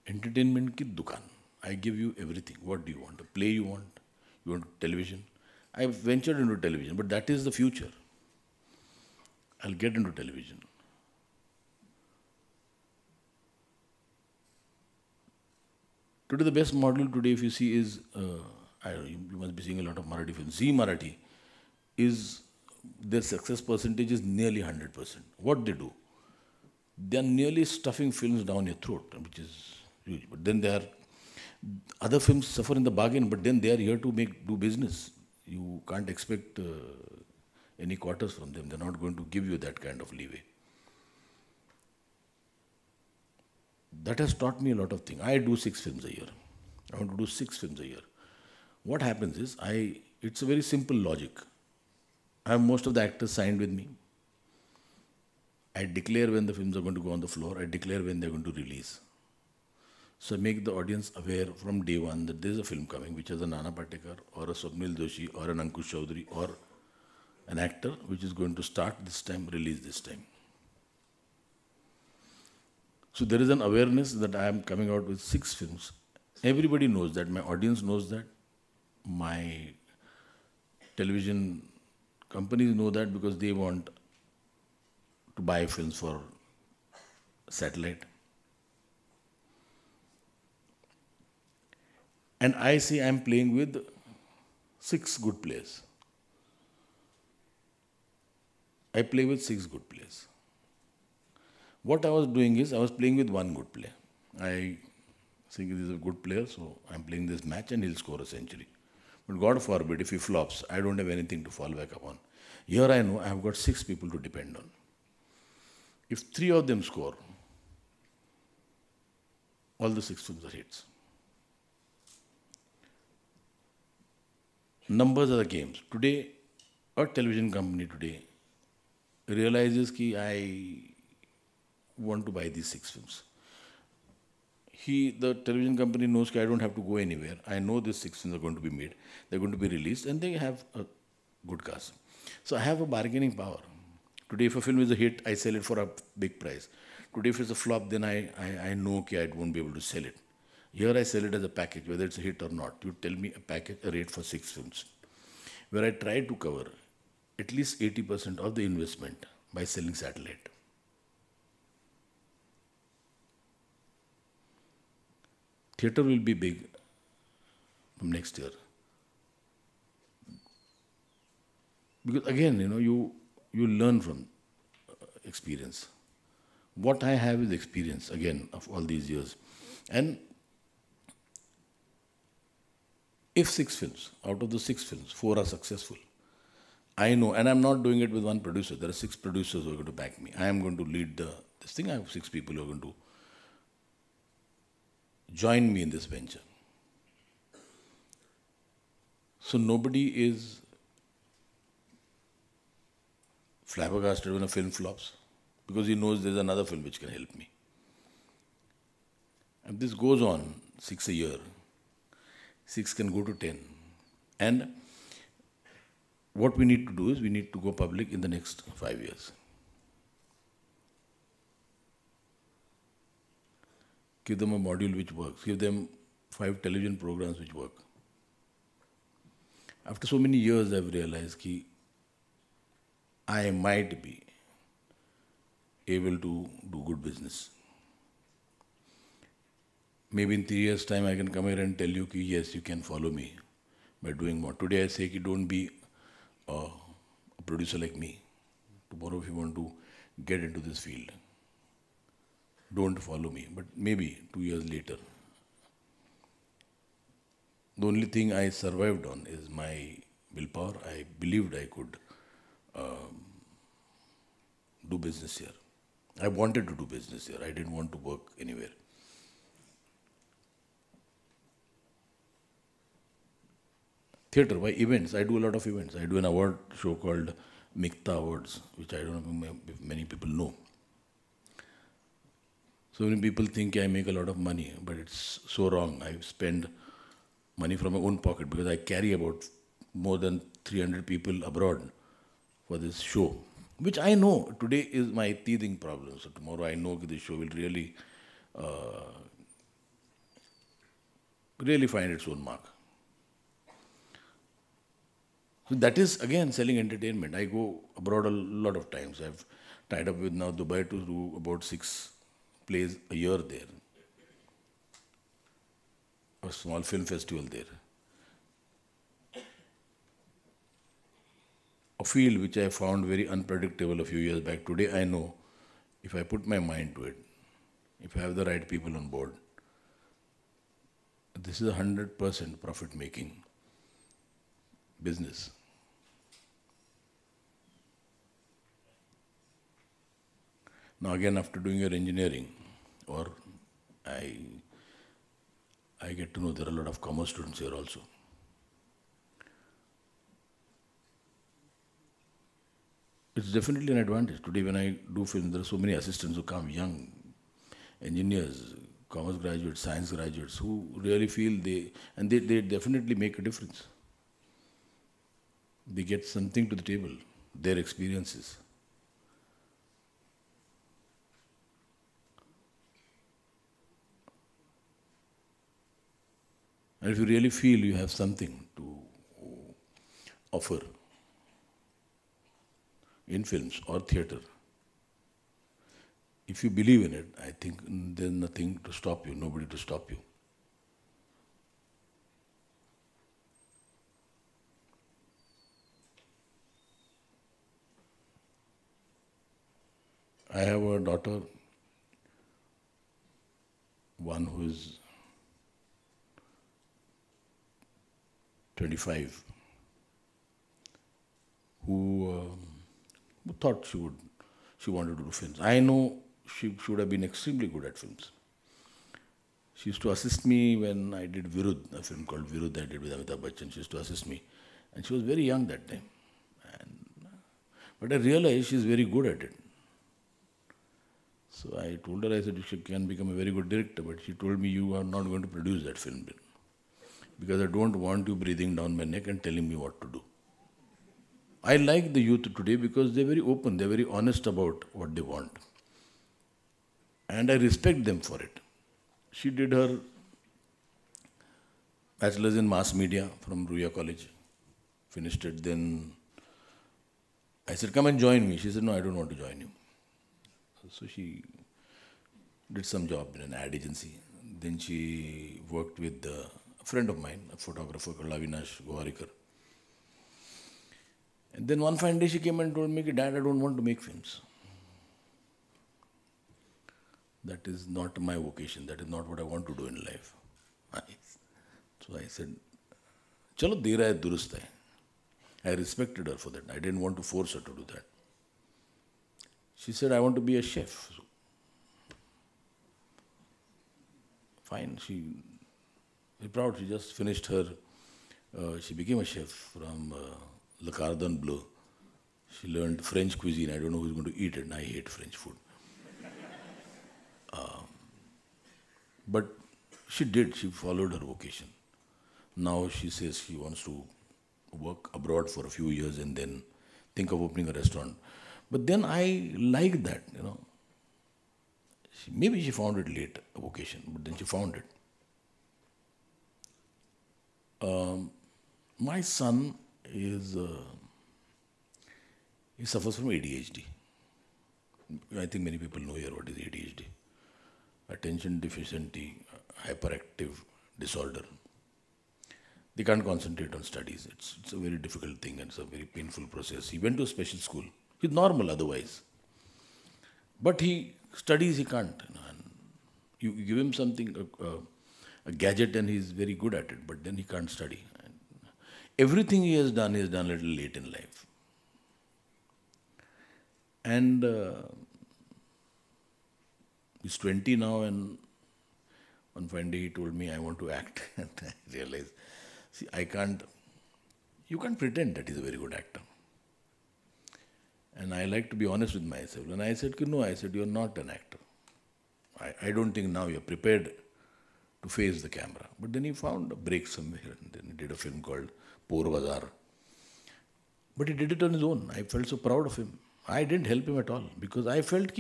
Entertainment ki dukan. I give you everything. What do you want? A play you want? You want television? I've ventured into television, but that is the future. I'll get into television. Today, the best model today, if you see, is, you must be seeing a lot of Marathi films. Zee Marathi their success percentage is nearly 100%. What they do? They are nearly stuffing films down your throat, which is huge. But then other films suffer in the bargain, but then they are here to do business. You can't expect any quarters from them. They're not going to give you that kind of leeway. That has taught me a lot of things. I do 6 films a year. I want to do 6 films a year. What happens is, it's a very simple logic. I have most of the actors signed with me. I declare when the films are going to go on the floor. I declare when they're going to release. So I make the audience aware from day one that there is a film coming which has a Nana Patekar or a Swapnil Doshi or an Ankush Chaudhary or an actor which is going to start this time, release this time. So there is an awareness that I am coming out with 6 films. Everybody knows that. My audience knows that. My television companies know that because they want to buy films for satellite. And I say I'm playing with 6 good players. I play with 6 good players. What I was doing is, I was playing with 1 good player. I think this is a good player, so I'm playing this match and he'll score a century. But God forbid, if he flops, I don't have anything to fall back upon. Here I know I have got 6 people to depend on. If 3 of them score, all the 6 films are hits. Numbers are the games. Today, a television company today realizes that I want to buy these 6 films. The television company knows that I don't have to go anywhere. I know these 6 films are going to be made. They're going to be released and they have a good cast. So I have a bargaining power. Today, if a film is a hit, I sell it for a big price. Today, if it's a flop, then I know that I won't be able to sell it. Here I sell it as a package, whether it's a hit or not. You tell me a package, a rate for 6 films, where I try to cover at least 80% of the investment by selling satellite. Theatre will be big from next year. Because again, you learn from experience. What I have is experience, again, of all these years. And if 6 films, out of the 6 films, 4 are successful, I know, and I'm not doing it with one producer. There are 6 producers who are going to back me. I am going to lead this thing. I have 6 people who are going to join me in this venture. So nobody is flabbergasted when a film flops, because he knows there's another film which can help me. And this goes on 6 a year. 6 can go to 10. And what we need to do is we need to go public in the next 5 years. Give them a module which works. Give them 5 television programs which work. After so many years, I've realized that I might be able to do good business. Maybe in 3 years' time, I can come here and tell you that yes, you can follow me by doing more. Today, I say that don't be a producer like me. Tomorrow, if you want to get into this field, don't follow me. But maybe 2 years later, the only thing I survived on is my willpower. I believed I could do business here. I wanted to do business here. I didn't want to work anywhere. Theatre, by events. I do a lot of events. I do an award show called Mikta Awards, which I don't know if many people know. So many people think I make a lot of money, but it's so wrong. I spend money from my own pocket because I carry about more than 300 people abroad for this show, which I know today is my teething problem. So tomorrow I know that this show will really, really find its own mark. So that is again selling entertainment. I go abroad a lot of times. I've tied up with now Dubai to do about 6 plays a year there. A small film festival there. A field which I found very unpredictable a few years back. Today I know if I put my mind to it, if I have the right people on board, this is 100% profit-making business. Now again, after doing your engineering, or I get to know there are a lot of commerce students here also. It's definitely an advantage. Today when I do film, there are so many assistants who come, young engineers, commerce graduates, science graduates, who really feel they definitely make a difference. They get something to the table, their experiences. And if you really feel you have something to offer in films or theatre, if you believe in it, I think there's nothing to stop you, nobody to stop you. I have a daughter, one who is 25, who thought she wanted to do films. I know she should have been extremely good at films. She used to assist me when I did Viruddh, a film called Viruddh I did with Amitabh Bachchan. She used to assist me. And she was very young that time. But I realized she's very good at it. So I told her, I said, she can become a very good director, but she told me, you are not going to produce that film, because I don't want you breathing down my neck and telling me what to do. I like the youth today because they're very open, they're very honest about what they want. And I respect them for it. She did her bachelor's in mass media from Ruya College. Finished it. Then I said, come and join me. She said, no, I don't want to join you. So she did some job in an ad agency. Then she worked with a friend of mine, a photographer called Avinash Gowarikar. And then one fine day she came and told me, Dad, I don't want to make films. That is not my vocation. That is not what I want to do in life. So I said, Chalo, dera hai, durust hai. I respected her for that. I didn't want to force her to do that. She said, I want to be a chef. So, fine. She was proud. She just finished her, she became a chef from Le Cordon Bleu. She learned French cuisine. I don't know who's going to eat it, and I hate French food. But she did. She followed her vocation. Now she says she wants to work abroad for a few years and then think of opening a restaurant. But then I like that, you know. Maybe she found it late, a vocation, but then she found it. My son is, he suffers from ADHD. I think many people know here what is ADHD. Attention deficiency hyperactive disorder. They can't concentrate on studies. It's a very difficult thing and it's a very painful process. He went to a special school. He's normal otherwise. But he studies, he can't. You know, and you give him something, a gadget, and he's very good at it, but then he can't study. And everything he has done a little late in life. And he's 20 now, and one fine day he told me, I want to act. And I realized, see, you can't pretend that he's a very good actor. And I like to be honest with myself. And I said, no, I said, you're not an actor. I don't think now you're prepared to face the camera. But then he found a break somewhere, and then he did a film called Por Bazaar. But he did it on his own. I felt so proud of him. I didn't help him at all, because I felt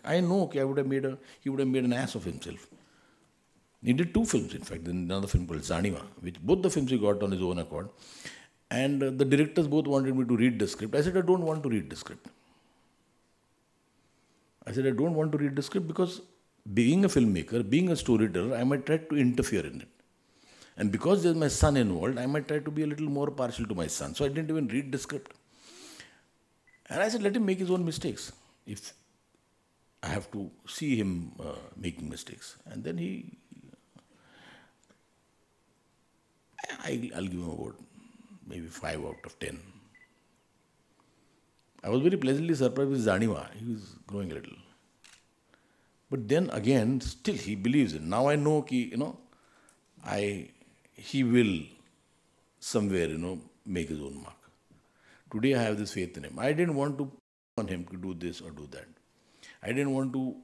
I know he would have made an ass of himself. He did 2 films, in fact. Then another film called Zaniwa, which both the films he got on his own accord. And the directors both wanted me to read the script. I said, I don't want to read the script. I said, I don't want to read the script because being a filmmaker, being a storyteller, I might try to interfere in it. And because there's my son involved, I might try to be a little more partial to my son. So I didn't even read the script. And I said, let him make his own mistakes. If I have to see him making mistakes. And then I'll give him about maybe 5 out of 10. I was very pleasantly surprised with Zaniwa. He was growing a little. But then again, still he believes it. Now I know he will somewhere, make his own mark. Today I have this faith in him. I didn't want to on him to do this or do that. I didn't want to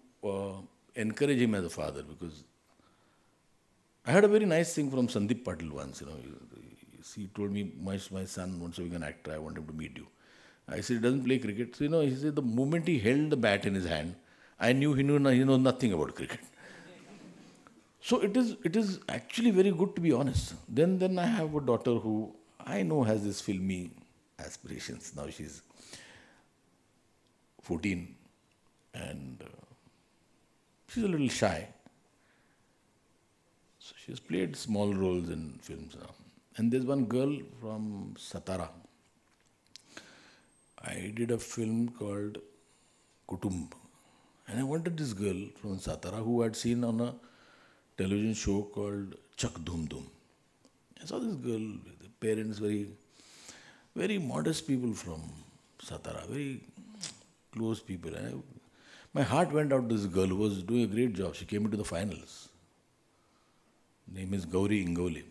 encourage him as a father, because I heard a very nice thing from Sandeep Patil once. He told me, my son wants to be an actor. I want him to meet you. I said, he doesn't play cricket. So, he said the moment he held the bat in his hand, I knew he knows nothing about cricket. So it is actually very good to be honest. Then I have a daughter who I know has this filmy aspirations. Now she's 14 and she's a little shy. So she has played small roles in films now. And there's one girl from Satara. I did a film called Kutumb. And I wanted this girl from Satara who I'd seen on a television show called Chak Dhum Dhum. I saw this girl, the parents, very, very modest people from Satara, very close people. And my heart went out to this girl who was doing a great job. She came into the finals. Name is Gauri Ingoli.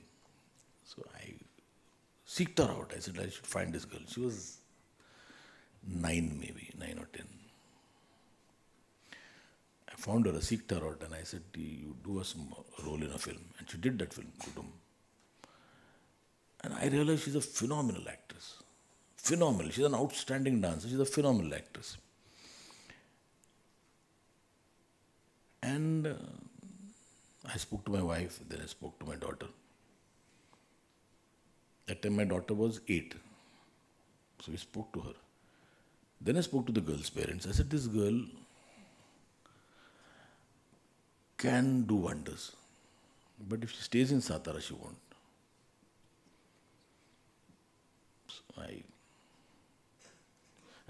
So I seeked her out. I said, I should find this girl. She was 9 or 10. I found her, I seeked her out, and I said, you do us a role in a film. And she did that film, Kutum. And I realized she's a phenomenal actress. Phenomenal. She's an outstanding dancer. She's a phenomenal actress. And I spoke to my wife, then I spoke to my daughter. That time my daughter was 8. So we spoke to her. Then I spoke to the girl's parents. I said, this girl can do wonders. But if she stays in Satara, she won't. So I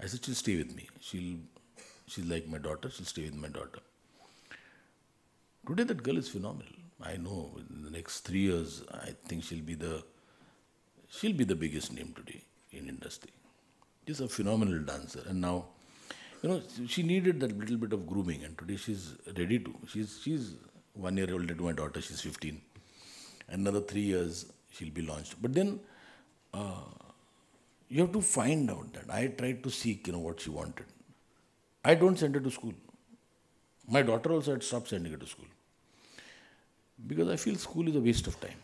said, she'll stay with me. She's like my daughter, she'll stay with my daughter. Today that girl is phenomenal. I know in the next 3 years, I think she'll be the biggest name today in industry. She's a phenomenal dancer. And now, she needed that little bit of grooming, and today she's ready to. She's 1 year older to my daughter, she's 15. Another 3 years, she'll be launched. But then, you have to find out that. I tried to seek, what she wanted. I don't send her to school. My daughter also had stopped sending her to school. Because I feel school is a waste of time.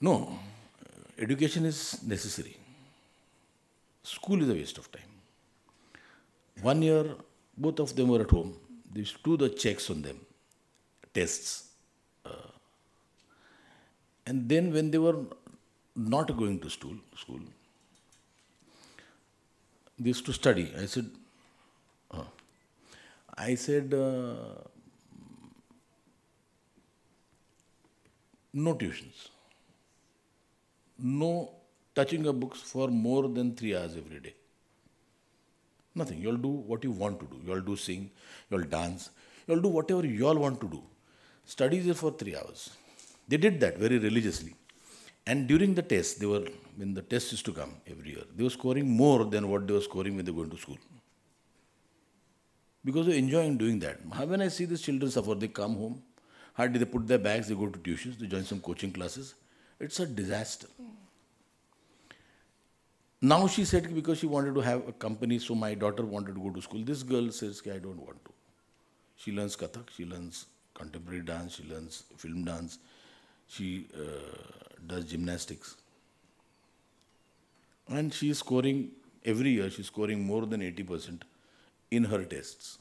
No, education is necessary. School is a waste of time. 1 year, both of them were at home. They used to do the checks on them, tests. And then when they were not going to school, they used to study. I said, no tuitions. No touching of books for more than 3 hours every day. Nothing. You all do what you want to do. You all do sing, you all dance, you all do whatever you all want to do. Studies is for 3 hours. They did that very religiously. And during the test, when the test used to come every year, they were scoring more than what they were scoring when they were going to school. Because they're enjoying doing that. When I see these children suffer, they come home, hardly they put their bags, they go to tuitions, they join some coaching classes. It's a disaster. Now she said because she wanted to have a company, so my daughter wanted to go to school. This girl says, I don't want to. She learns Kathak, she learns contemporary dance, she learns film dance, she does gymnastics. And she is scoring, every year she's scoring more than 80% in her tests.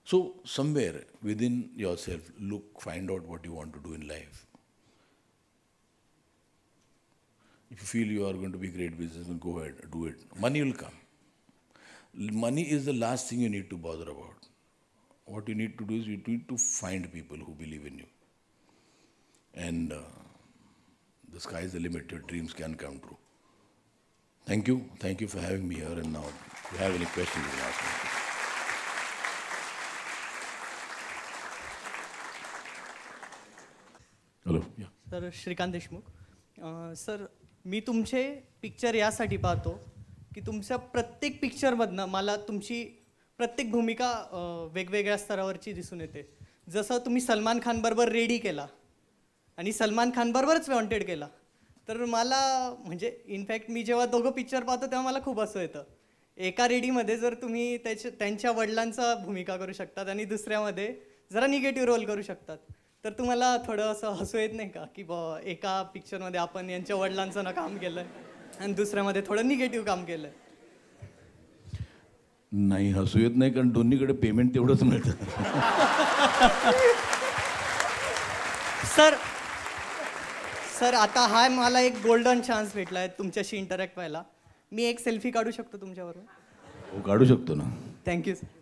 So somewhere within yourself, find out what you want to do in life. If you feel you are going to be a great businessman, go ahead, do it. Money will come. Money is the last thing you need to bother about. What you need to do is you need to find people who believe in you. And the sky is the limit, your dreams can come true. Thank you. Thank you for having me here. And now, if you have any questions, you can ask me. Hello. Yeah. Sir Shrikant Deshmukh sir मी तुमचे picture यासाठी पाहतो की तुमच्या प्रत्येक पिक्चरमधनं मला तुमची प्रत्येक भूमिका वेगवेगळ्या स्तरावरची दिसून येते. जसं तुम्ही सलमान खान बरोबर रेडी केला आणि सलमान खान बरोबरच वॉन्टेड केला, तर मला म्हणजे इनफॅक्ट मी जेव्हा दोघं पिक्चर पाहतो तेव्हा मला खूप हसू येतं. एका रेडीमध्ये जर तुम्ही त्यांच्या वडिलांचा भूमिका करू शकतात आणि दुसऱ्यामध्ये जरा निगेटिव्ह रोल करू शकतात, तर तुम्हाला थोडं असं हसू येत नाही का की एका पिक्चरमध्ये आपण यांच्या वडिलांचं ना काम केलं आहे आणि दुसऱ्यामध्ये थोडं निगेटिव्ह काम केलं आहे? नाही, हसू येत नाही, कारण दोन्हीकडे पेमेंट तेवढंच मिळतं. सर आता हा मला एक गोल्डन चान्स भेटला आहे तुमच्याशी इंटरॅक्ट व्हायला. मी एक सेल्फी काढू शकतो तुमच्याबरोबर? हो, काढू शकतो ना. Thank you sir.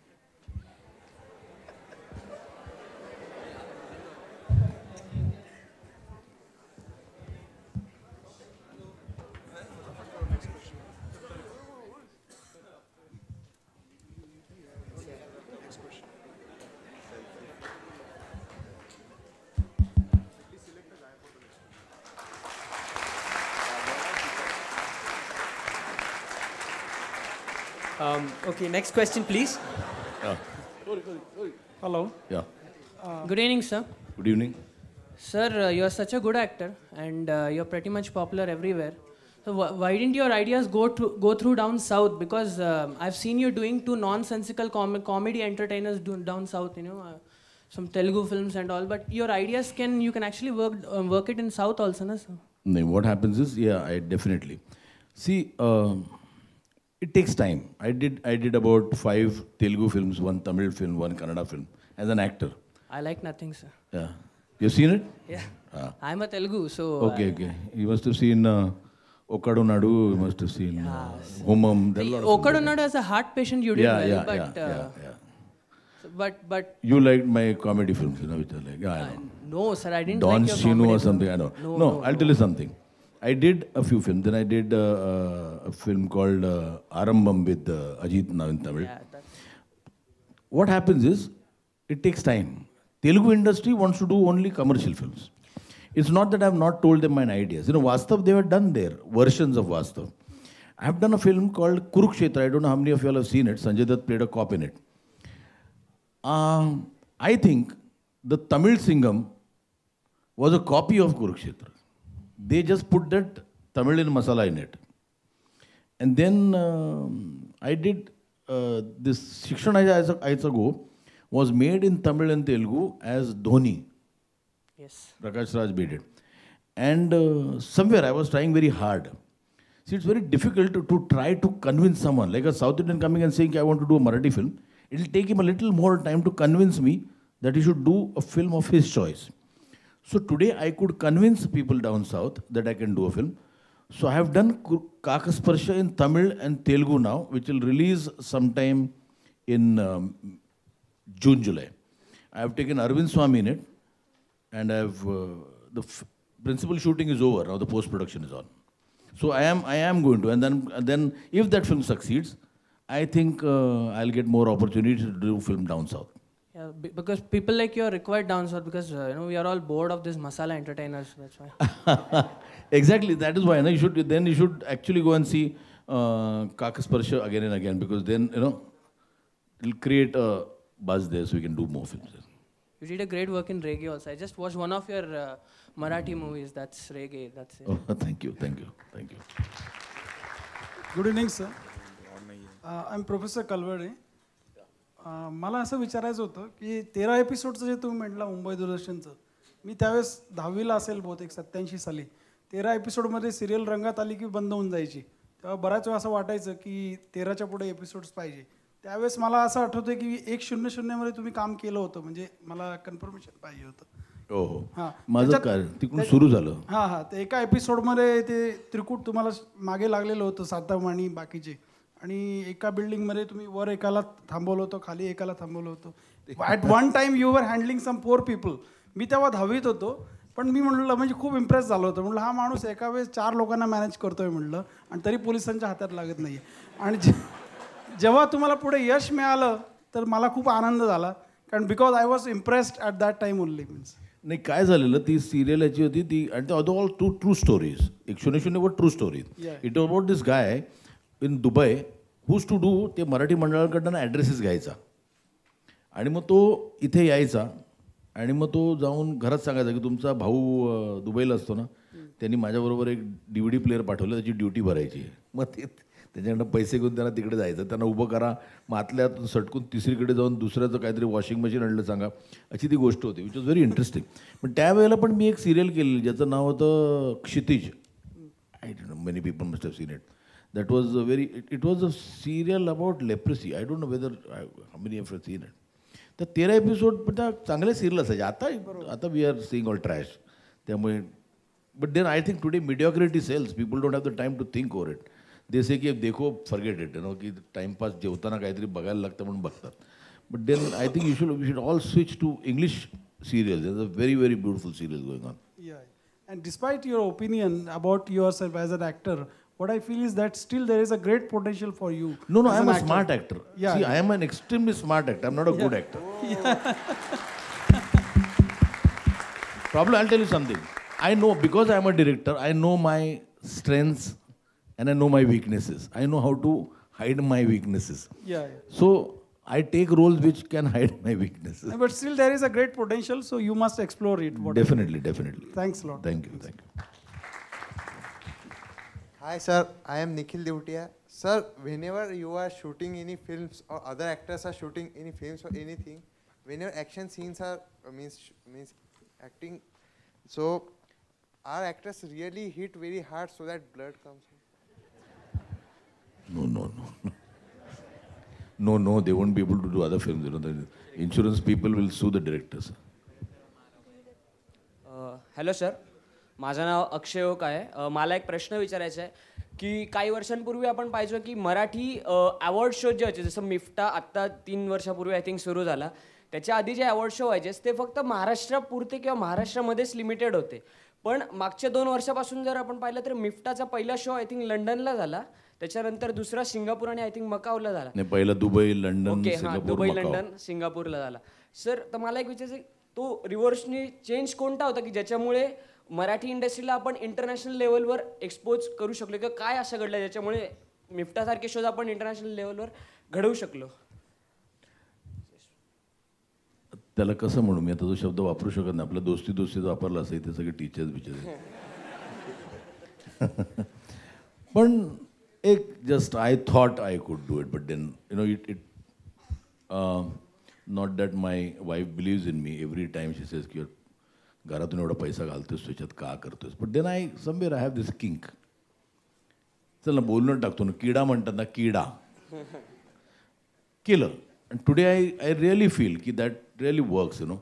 Okay, next question, please. Yeah. Hello. Yeah. Good evening, sir. Good evening. Sir, you're such a good actor, and you're pretty much popular everywhere. So why didn't your ideas go through down south? Because I've seen you doing two nonsensical comedy entertainers down south. Some Telugu films and all. But your ideas you can actually work it in south also, na sir? No, what happens is, I definitely see. It takes time. I did about 5 Telugu films, 1 Tamil film, 1 Kannada film as an actor. I like nothing, sir. Yeah. You've seen it? Yeah. Ah. I'm a Telugu, so. Okay, okay. You must have seen Okadu Nadu, you must have seen Homam. There are a lot of films Okadu like Nadu as a heart patient, you did that. well, Yeah, but. yeah. But. You liked my comedy films, you know, which are like, yeah, I know. No, sir, I didn't Don like your Shinu comedy or film. something, I know. No, I'll tell you something. I did a few films. Then I did a film called Arambam with Ajit now in Tamil. Yeah, What happens is, it takes time. Telugu industry wants to do only commercial films. It's not that I have not told them my ideas. You know, Vastav, they were done there, versions of Vastav. I have done a film called Kurukshetra. I don't know how many of you all have seen it. Sanjay Dutt played a cop in it. I think the Tamil Singham was a copy of Kurukshetra. They just put that Tamil in masala in it. And then I did this Shikshana Aitsago was made in Tamil and Telugu as Dhoni. Yes. Prakash Raj made it. And somewhere I was trying very hard. See, it's very difficult to try to convince someone, like a South Indian coming and saying, I want to do a Marathi film. It will take him a little more time to convince me that he should do a film of his choice. So today I could convince people down south that I can do a film. So I have done Kakasparsha in Tamil and Telugu now, which will release sometime in June, July. I have taken Arvind Swamy in it, and I have the principal shooting is over now. The post production is on. So I am going to, and then if that film succeeds, I think I'll get more opportunities to do film down south. Yeah, because people like you are required down south because we are all bored of this masala entertainers. That's why. Exactly. That is why. You should actually go and see Kakasparsha again and again, because then it'll create a buzz there, so we can do more films. You did a great work in reggae also. I just watched one of your Marathi movies. That's reggae. That's it. Oh, thank you. Good evening sir I am professor Kalwade मला असं विचारायचं होतं की 13 एपिसोडचं जे तुम्ही म्हटलं मुंबई दूरदर्शनचं मी त्यावेळेस 10वीला असेल बहुतेक 87 साली 13 एपिसोडमध्ये सिरियल रंगात आली की बंद होऊन जायची तेव्हा बऱ्याच वेळा असं वाटायचं की 13च्या पुढे एपिसोड्स पाहिजे त्यावेळेस मला असं आठवतं की 100 मध्ये तुम्ही काम केलं होतं म्हणजे मला कन्फर्मेशन पाहिजे होतं हो माझं कार्य तिकडून सुरू झालं हां ते एका एपिसोडमध्ये ते त्रिकूट तुम्हाला मागे लागलेलं होतं सातम आणि बाकीचे आणि एका बिल्डिंगमध्ये तुम्ही वर एकाला थांबवलं होतं खाली एकाला थांबवलं होतं at one time you were handling some poor people मी तेव्हा 10वीत होतो पण मी म्हणलं म्हणजे खूप इम्प्रेस झालो होतो म्हणलं हा माणूस एका वेळेस 4 लोकांना मॅनेज करतोय म्हणलं आणि तरी पोलिसांच्या हातात लागत नाही आणि जेव्हा तुम्हाला पुढे यश मिळालं तर मला खूप आनंद झाला कारण because I was impressed at that time only means नाही काय झालेलं ती सिरियल याची होती ती आणि ऑल ट्रू स्टोरीज 100 वर true stories it was about this guy in Dubai who's to do ते मराठी मंडळाकडनं ॲड्रेसेस घ्यायचा आणि मग तो इथे यायचा आणि मग तो जाऊन घरात सांगायचा की तुमचा भाऊ दुबईला असतो ना त्यांनी माझ्याबरोबर एक DVD प्लेअर पाठवलं त्याची ड्युटी भरायची मग ते त्याच्याकडनं पैसे घेऊन त्यांना तिकडे जायचं त्यांना उभं करा मग आतल्यातून सटकून तिसरीकडे जाऊन दुसऱ्याचं काहीतरी वॉशिंग मशीन आणलं सांगा अशी ती गोष्ट होती विच वॉज व्हेरी इंटरेस्टिंग पण त्यावेळेला पण मी एक सिरियल केलेली ज्याचं नाव होतं Kshitij I don't know many people must have seen it that was it was a serial about leprosy I don't know whether how many have seen it तर 13 episode पण त्या चांगले सिरियल असायचे आता we are seeing all trash त्यामुळे but then I think today mediocrity sells people don't have the time to think over it they say की देखो forget it की टाइमपास जेवताना काहीतरी बघायला लागतं म्हणून बघतात but then I think we should all switch to English serials is a very very beautiful serial going on and despite your opinion about yourself as an actor what I feel is that still there is a great potential for you no I am a smart actor see I am an extremely smart actor I'm not a good actor probably I'll tell you something I know because I am a director I know my strengths and I know my weaknesses I know how to hide my weaknesses so I take roles which can hide my weaknesses but still there is a great potential so you must explore it definitely thanks a lot thank you Hi sir, I am Nikhil Devutia. Sir, whenever you are shooting any films or other actors are shooting any films or anything, whenever action scenes are means acting, so our actors really hit very hard so that blood comes. No, they won't be able to do other films. The insurance people will sue the directors. Hello sir, माझं नाव Akshay okay आहे. मला एक प्रश्न विचारायचा आहे की काही वर्षांपूर्वी आपण पाहिजे की मराठी अवॉर्ड शो जे होते, जसं मिफ्टा आत्ता 3 वर्षापूर्वी आय थिंक सुरू झाला, त्याच्या आधी जे अवॉर्ड शो व्हायचे ते फक्त महाराष्ट्रापुरते किंवा महाराष्ट्रामध्येच लिमिटेड होते. पण मागच्या 2 वर्षापासून जर आपण पाहिलं तर मिफ्टाचा पहिला शो आय थिंक लंडनला झाला, त्याच्यानंतर दुसरा सिंगापूर आणि आय थिंक मकाऊला झाला. नाही, पहिला दुबई, लंडन, ओके, हां, सिंगापूर, दुबई, मकाऊ. लंडन, सिंगापूरला झाला. सर, तर मला एक विचारायचं, तो रिव्हर्सनी चेंज कोणता होता की ज्याच्यामुळे मराठी इंडस्ट्रीला आपण इंटरनॅशनल लेवलवर एक्सपोज करू शकलो, किंवा काय असं घडलं ज्याच्यामुळे मिफ्टासारखे शोज आपण इंटरनॅशनल लेवलवर घडवू शकलो? त्याला कसं म्हणू मी आता, तो शब्द वापरू शकत नाही. आपल्या दोस्तीत वापरला असेल ते सगळे टीचर्स बिचर्स. पण एक just I thought I could do it, but then you know it not that my wife believes in me every time she says की घरातून एवढा पैसा घालतोस त्याच्यात का करतोस. But then I somewhere I have this kink. चल ना, बोलणं टाकतो ना, किडा म्हणतात ना, किडा केलं. And today I really feel that really works, you know.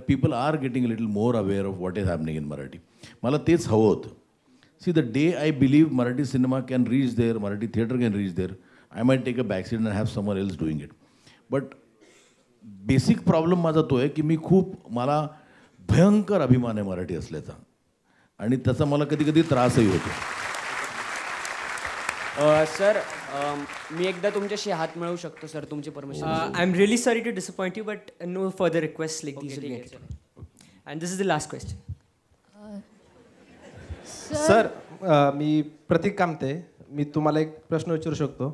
People are getting a little more aware of what is happening in Marathi. मला तेच हवं होतं. See, the day I believe Marathi cinema can reach there, Marathi theatre can reach there, I might take a backseat and have someone else doing it. But basic problem माझा तो आहे की मला भयंकर अभिमान आहे मराठी असल्याचा, आणि त्याचा मला कधी कधी त्रासही होतो. सर, मी एकदा तुमच्याशी हात मिळवू शकतो सर, तुमची permission? I am really sorry to disappoint you, but no further request like this will be accepted. And this is the last question. Sir, मी प्रतीक कामते. मी तुम्हाला एक प्रश्न विचारू शकतो?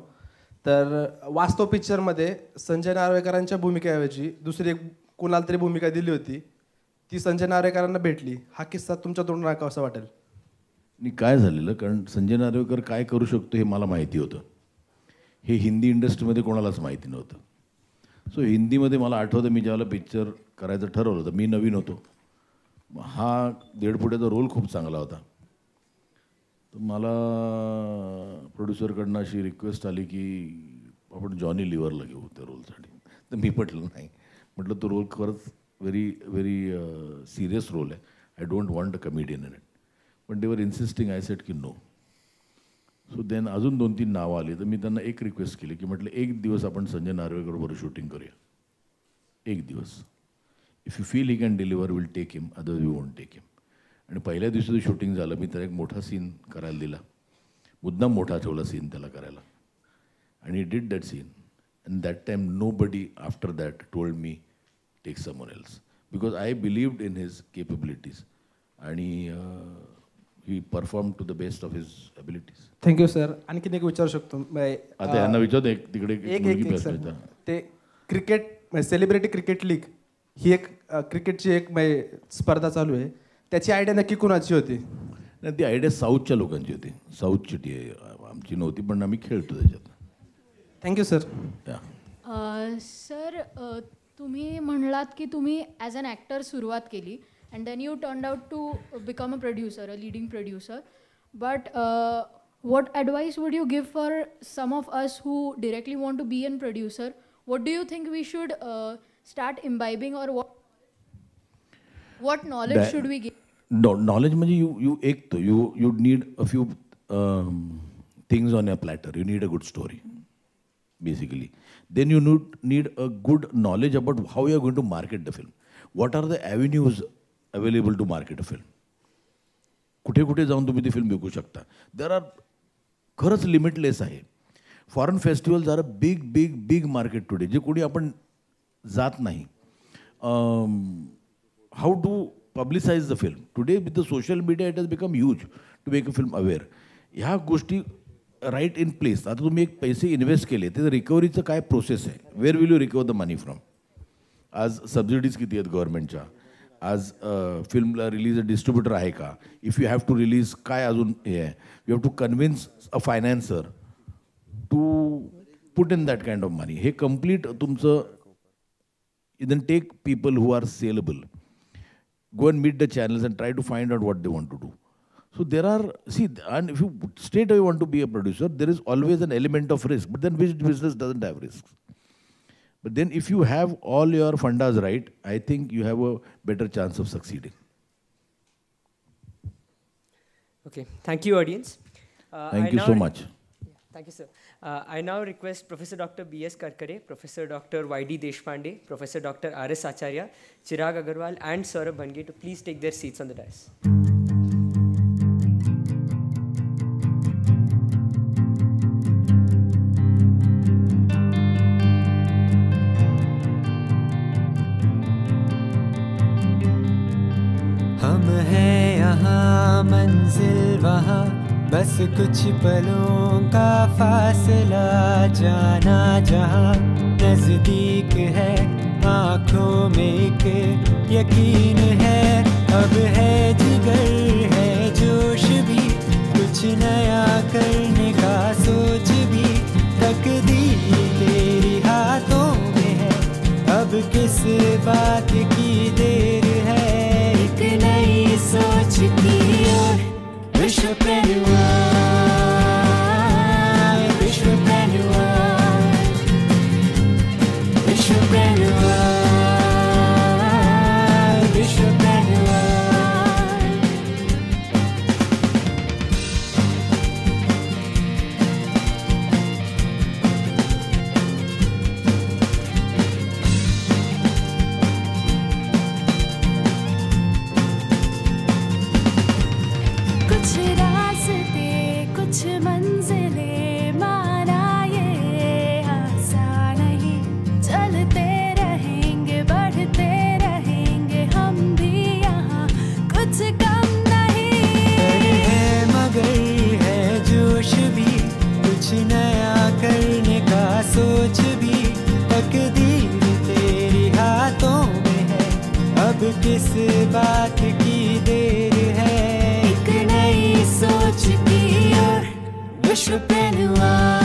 तर वास्तव पिक्चरमध्ये संजय नार्वेकरांच्या भूमिकेऐवजी दुसरी एक कोणाला तरी भूमिका दिली होती, ती संजय नार्वेकरांना भेटली. हा किस्सा तुमच्या तोंडून ऐकावा असं वाटेल? आणि काय झालेलं, कारण संजय नार्वेकर काय करू शकतो हे मला माहिती होतं. हे हिंदी इंडस्ट्रीमध्ये कोणालाच माहिती नव्हतं. सो हिंदीमध्ये मला आठवतं, मी ज्यावेळेला पिक्चर करायचं ठरवलं होतं, मी नवीन होतो. हा 1.5 फुटाचा रोल खूप चांगला होता. तर मला प्रोड्युसरकडनं अशी रिक्वेस्ट आली की आपण जॉनी लिव्हरला घेऊ त्या रोलसाठी. तर मी म्हटलं नाही, म्हटलं तो रोल खरंच व्हेरी सिरियस रोल आहे. I don't want a comedian in it. पण देवर इन्सिस्टिंग. आय सेट की नो. सो देन अजून 2-3 नावं आली. तर मी त्यांना एक रिक्वेस्ट केली की म्हटलं एक दिवस आपण संजय नार्वेकरबरोबर शूटिंग करूया, एक दिवस. If you feel he can deliver will take him, otherwise we won't take him. आणि पहिल्या दिवशी जो शूटिंग झालं, मी त्याला एक मोठा सीन करायला दिला, मुद्दाम मोठा ठेवला सीन त्याला करायला, आणि he did that scene. And that time nobody after that told me take someone else, because I believed in his capabilities, आणि he performed to the best of his abilities. Thank you sir. आणखीन एक विचारू शकतो? आता यांना विचारतो, तिकडे एक सर, ते क्रिकेट सेलिब्रिटी क्रिकेट लीग ही एक क्रिकेटची एक स्पर्धा चालू आहे, त्याची आयडिया नक्की कोणाची होती? नाही, ती आयडिया साऊथच्या लोकांची होती. साऊथची टी आमची नव्हती, पण आम्ही खेळतो त्याच्यात. Thank you sir. सर, तुम्ही म्हणलात की तुम्ही ॲज अन ॲक्टर सुरुवात केली, and then you turned out to become a producer, a leading producer. But what advice would you give for some of us who directly want to be a producer? What do you think we should start imbibing, or what knowledge should we give? No, knowledge म्हणजे you need a few things on your platter. You need a good story, basically. Then you need a good knowledge about how you are going to market the film. What are the avenues available to market a film? कुठे कुठे जाऊन तुम्ही ती film विकू शकता. There are खरंच limitless आहे. Foreign festivals are a big big big market today, जे कोणी आपण जात नाही. How to publicise the film today with the social media, it has become huge to make a film aware. ह्या गोष्टी right in place. आता तुम्ही एक पैसे इन्व्हेस्ट केले, त्याचं रिकव्हरीचं काय प्रोसेस आहे? Where will you recover the money from? आज सबसिडीज किती आहेत गव्हर्नमेंटच्या? आज फिल्मला रिलीज डिस्ट्रीब्युटर आहे का? If you have to release, काय अजून हे आहे? You have to convince a financier to put in that kind of money. हे कम्प्लीट तुमचं. then take people who are saleable. Go and meet the channels and try to find out what they want to do. So there are, see, and if you straight away want to be a producer, there is always an element of risk. But then which business doesn't have risks? But then if you have all your fundas right, I think you have a better chance of succeeding. Okay, thank you, audience. Thank you so much. Thank you, sir. I now request Professor Dr. B.S. Karkare, Professor Dr. Y.D. Deshpande, Professor Dr. R.S. Acharya, Chirag Agarwal, and Saurabh Bhange to please take their seats on the dais. हम हैं यहाँ मंजिल वहाँ बस कुछ पलों का फासला जाना जहाँ नजदीक है आँखों में एक यकीन है अब है जिगर है जोश भी कुछ नया करने का सोच भी तकदीर तेरी हाथों में है अब किस बात की देर है एक नई सोच की ओर Vishwapreneur, Vishwapreneur, Vishwapreneur, Vishwapreneur. कुछ रास्ते कुछ मंजिलें माना ये आसान नहीं चलते रहेंगे बढ़ते रहेंगे हम भी यहाँ कुछ कम नहीं है मगर है जोश भी कुछ नया करने का सोच भी तकदीर तेरी हाथों में है अब किस बात की देर है एक नई सोच की ओर Vishwapreneur.